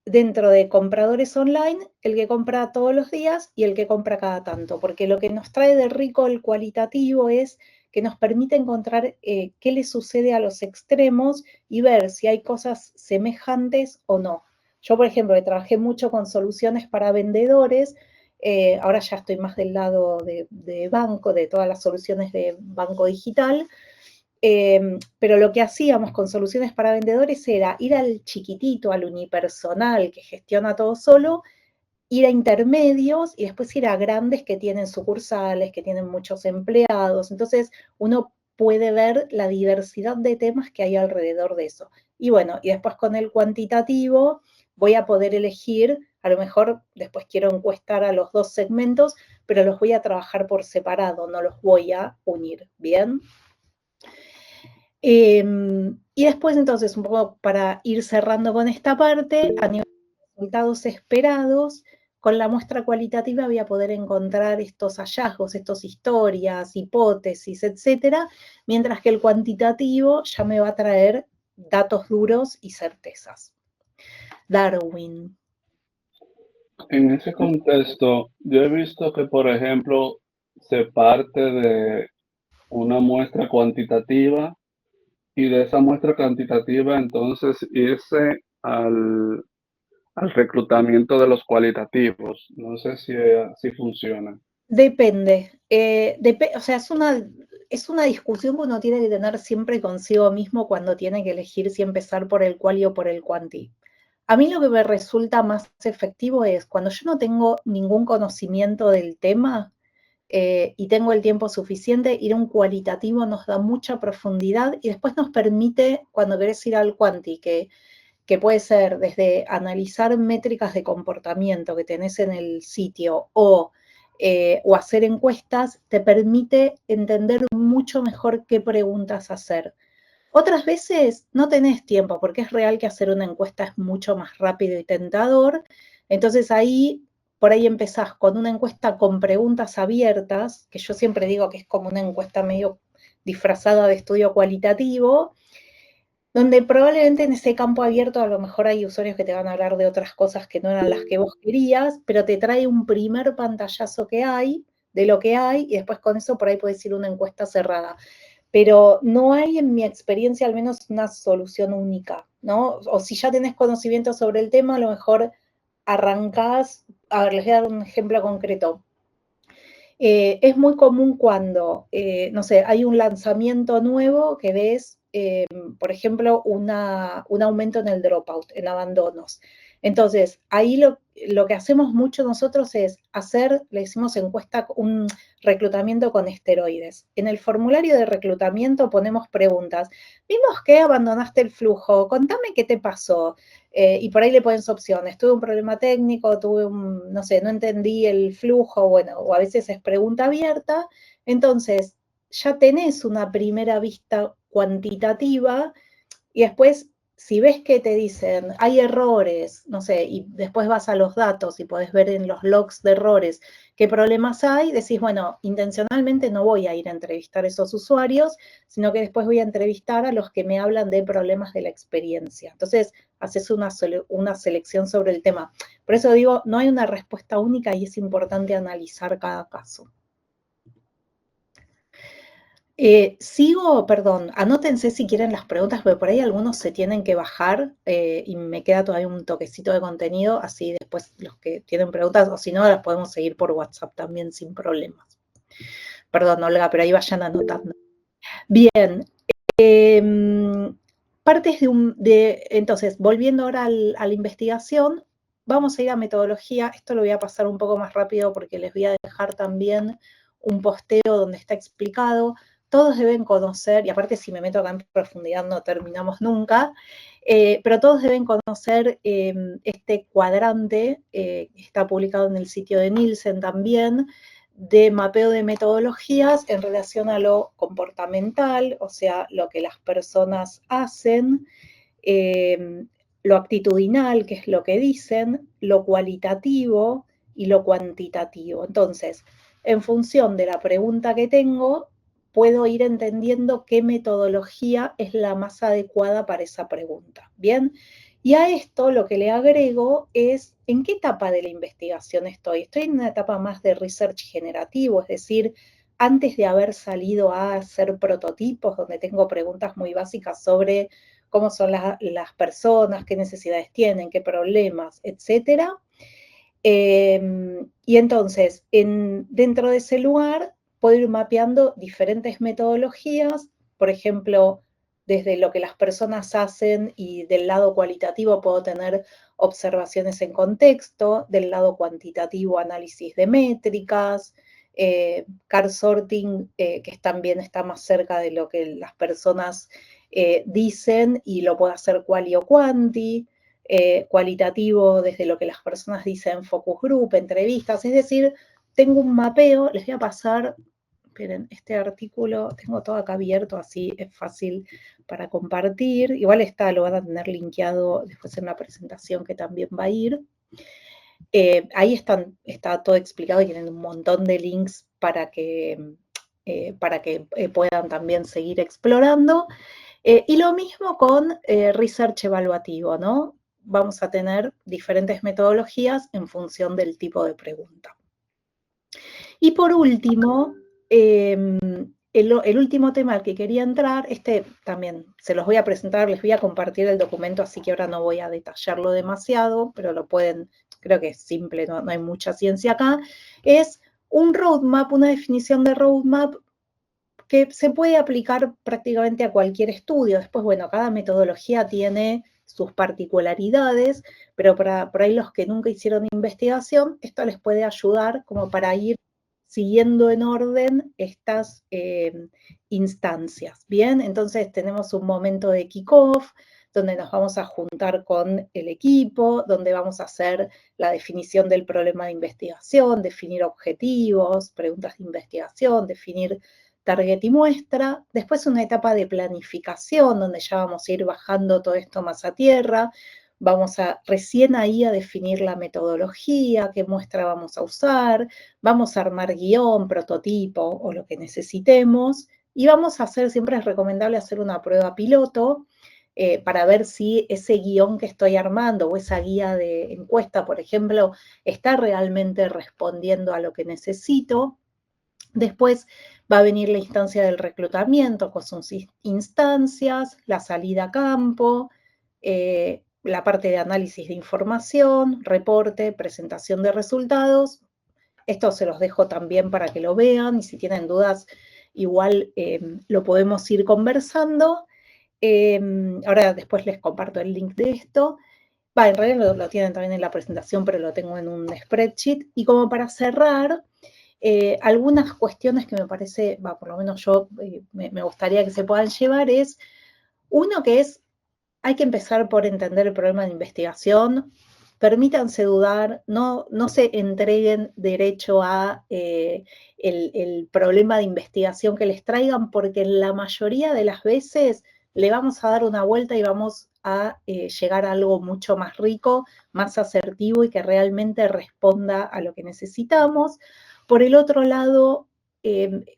dentro de compradores online, el que compra todos los días y el que compra cada tanto, porque lo que nos trae de rico el cualitativo es que nos permite encontrar qué le sucede a los extremos y ver si hay cosas semejantes o no. Yo, por ejemplo, que trabajé mucho con soluciones para vendedores, ahora ya estoy más del lado de banco, de todas las soluciones de banco digital, pero lo que hacíamos con soluciones para vendedores era ir al chiquitito, al unipersonal que gestiona todo solo, ir a intermedios y después ir a grandes que tienen sucursales, que tienen muchos empleados. Entonces uno puede ver la diversidad de temas que hay alrededor de eso. Y bueno, y después con el cuantitativo voy a poder elegir A lo mejor después quiero encuestar a los 2 segmentos, pero los voy a trabajar por separado, no los voy a unir, ¿bien? Y después entonces, un poco para ir cerrando con esta parte, a nivel de resultados esperados, con la muestra cualitativa voy a poder encontrar estos hallazgos, estas historias, hipótesis, etcétera, mientras que el cuantitativo ya me va a traer datos duros y certezas. Darwin. En ese contexto, yo he visto que, por ejemplo, se parte de una muestra cuantitativa y de esa muestra cuantitativa entonces irse al reclutamiento de los cualitativos. No sé si así funciona. Depende. O sea, es una discusión que uno tiene que tener siempre consigo mismo cuando tiene que elegir si empezar por el quali o por el quanti. A mí lo que me resulta más efectivo es cuando yo no tengo ningún conocimiento del tema y tengo el tiempo suficiente, ir a un cualitativo nos da mucha profundidad y después nos permite, cuando querés ir al quanti, que puede ser desde analizar métricas de comportamiento que tenés en el sitio o hacer encuestas, te permite entender mucho mejor qué preguntas hacer. Otras veces no tenés tiempo, porque es real que hacer una encuesta es mucho más rápido y tentador. Entonces ahí, por ahí empezás con una encuesta con preguntas abiertas, que yo siempre digo que es como una encuesta medio disfrazada de estudio cualitativo, donde probablemente en ese campo abierto a lo mejor hay usuarios que te van a hablar de otras cosas que no eran las que vos querías, pero te trae un primer pantallazo que hay, de lo que hay, y después con eso por ahí puedes ir a una encuesta cerrada. Pero no hay en mi experiencia al menos una solución única, ¿no? O si ya tenés conocimiento sobre el tema, a lo mejor arrancás, a ver, les voy a dar un ejemplo concreto. Es muy común cuando, no sé, hay un lanzamiento nuevo que ves, por ejemplo, un aumento en el dropout, en abandonos. Entonces, ahí lo que hacemos mucho nosotros es hacer, le decimos encuesta, un reclutamiento con esteroides. En el formulario de reclutamiento ponemos preguntas. Vimos que abandonaste el flujo, contame qué te pasó. Y por ahí le pones opciones. Tuve un problema técnico, no sé, no entendí el flujo, bueno, o a veces es pregunta abierta. Entonces, ya tenés una primera vista cuantitativa y después, si ves que te dicen, hay errores, no sé, y después vas a los datos y podés ver en los logs de errores qué problemas hay, decís, bueno, intencionalmente no voy a ir a entrevistar a esos usuarios, sino que después voy a entrevistar a los que me hablan de problemas de la experiencia. Entonces, haces una selección sobre el tema. Por eso digo, no hay una respuesta única y es importante analizar cada caso. Perdón, anótense si quieren las preguntas, porque por ahí algunos se tienen que bajar y me queda todavía un toquecito de contenido, así después los que tienen preguntas, o si no, las podemos seguir por WhatsApp también sin problemas. Perdón, Olga, pero ahí vayan anotando. Bien, partes entonces, volviendo ahora a la investigación, vamos a ir a metodología. Esto lo voy a pasar un poco más rápido porque les voy a dejar también un posteo donde está explicado. Todos deben conocer, y aparte si me meto acá en profundidad no terminamos nunca, pero todos deben conocer este cuadrante, que está publicado en el sitio de Nielsen también, de mapeo de metodologías en relación a lo comportamental, o sea, lo que las personas hacen, lo actitudinal, que es lo que dicen, lo cualitativo y lo cuantitativo. Entonces, en función de la pregunta que tengo, puedo ir entendiendo qué metodología es la más adecuada para esa pregunta. ¿Bien? Y a esto lo que le agrego es en qué etapa de la investigación estoy. Estoy en una etapa más de research generativo, es decir, antes de haber salido a hacer prototipos, donde tengo preguntas muy básicas sobre cómo son las personas, qué necesidades tienen, qué problemas, etc. Y entonces, dentro de ese lugar, puedo ir mapeando diferentes metodologías, por ejemplo, desde lo que las personas hacen y del lado cualitativo puedo tener observaciones en contexto, del lado cuantitativo análisis de métricas, card sorting, que también está más cerca de lo que las personas dicen y lo puedo hacer quali o quanti, cualitativo desde lo que las personas dicen focus group, entrevistas, es decir, tengo un mapeo, les voy a pasar, esperen, este artículo, tengo todo acá abierto, así es fácil para compartir, igual lo van a tener linkeado después en la presentación que también va a ir. Ahí está todo explicado y tienen un montón de links para que puedan también seguir explorando. Y lo mismo con research evaluativo, ¿no? Vamos a tener diferentes metodologías en función del tipo de pregunta. Y por último, el último tema al que quería entrar, también se los voy a presentar, les voy a compartir el documento, así que ahora no voy a detallarlo demasiado, pero lo pueden, creo que es simple, no hay mucha ciencia acá, es un roadmap, una definición de roadmap que se puede aplicar prácticamente a cualquier estudio. Después, bueno, cada metodología tiene sus particularidades, pero por ahí los que nunca hicieron investigación, esto les puede ayudar como para ir siguiendo en orden estas instancias. Bien, entonces tenemos un momento de kickoff, donde nos vamos a juntar con el equipo, donde vamos a hacer la definición del problema de investigación, definir objetivos, preguntas de investigación, definir target y muestra. Después una etapa de planificación, donde ya vamos a ir bajando todo esto más a tierra. Vamos recién ahí a definir la metodología, qué muestra vamos a usar, vamos a armar guión, prototipo o lo que necesitemos. Y vamos a hacer, siempre es recomendable hacer una prueba piloto para ver si ese guión que estoy armando o esa guía de encuesta, por ejemplo, está realmente respondiendo a lo que necesito. Después va a venir la instancia del reclutamiento con sus instancias, la salida a campo, la parte de análisis de información, reporte, presentación de resultados. Esto se los dejo también para que lo vean y si tienen dudas igual lo podemos ir conversando. Ahora después les comparto el link de esto. En realidad lo tienen también en la presentación, pero lo tengo en un spreadsheet. Y como para cerrar, algunas cuestiones que me parece, por lo menos yo me gustaría que se puedan llevar es, uno que es, hay que empezar por entender el problema de investigación, permítanse dudar, no se entreguen derecho a el problema de investigación que les traigan, porque en la mayoría de las veces le vamos a dar una vuelta y vamos a llegar a algo mucho más rico, más asertivo y que realmente responda a lo que necesitamos. Por el otro lado,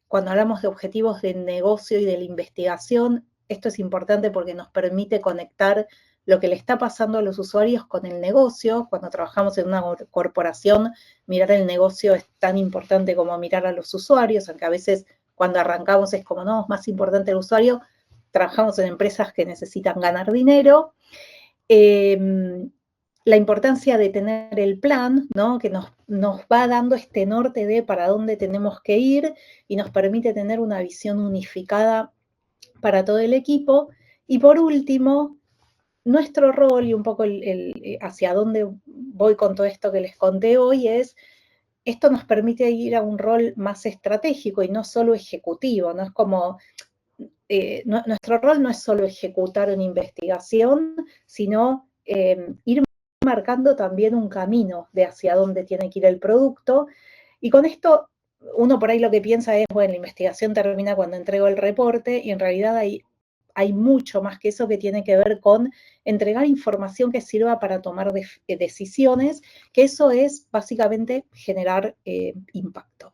cuando hablamos de objetivos de negocio y de la investigación, esto es importante porque nos permite conectar lo que le está pasando a los usuarios con el negocio. Cuando trabajamos en una corporación, mirar el negocio es tan importante como mirar a los usuarios, aunque a veces cuando arrancamos es como, no, es más importante el usuario. Trabajamos en empresas que necesitan ganar dinero. La importancia de tener el plan, ¿no? Que nos va dando este norte de para dónde tenemos que ir y nos permite tener una visión unificada para todo el equipo. Y por último, nuestro rol y un poco hacia dónde voy con todo esto que les conté hoy es, esto nos permite ir a un rol más estratégico y no solo ejecutivo, no es como, nuestro rol no es solo ejecutar una investigación, sino ir marcando también un camino de hacia dónde tiene que ir el producto. Y con esto, uno por ahí lo que piensa es, bueno, la investigación termina cuando entrego el reporte, y en realidad hay mucho más que eso que tiene que ver con entregar información que sirva para tomar decisiones, que eso es básicamente generar impacto.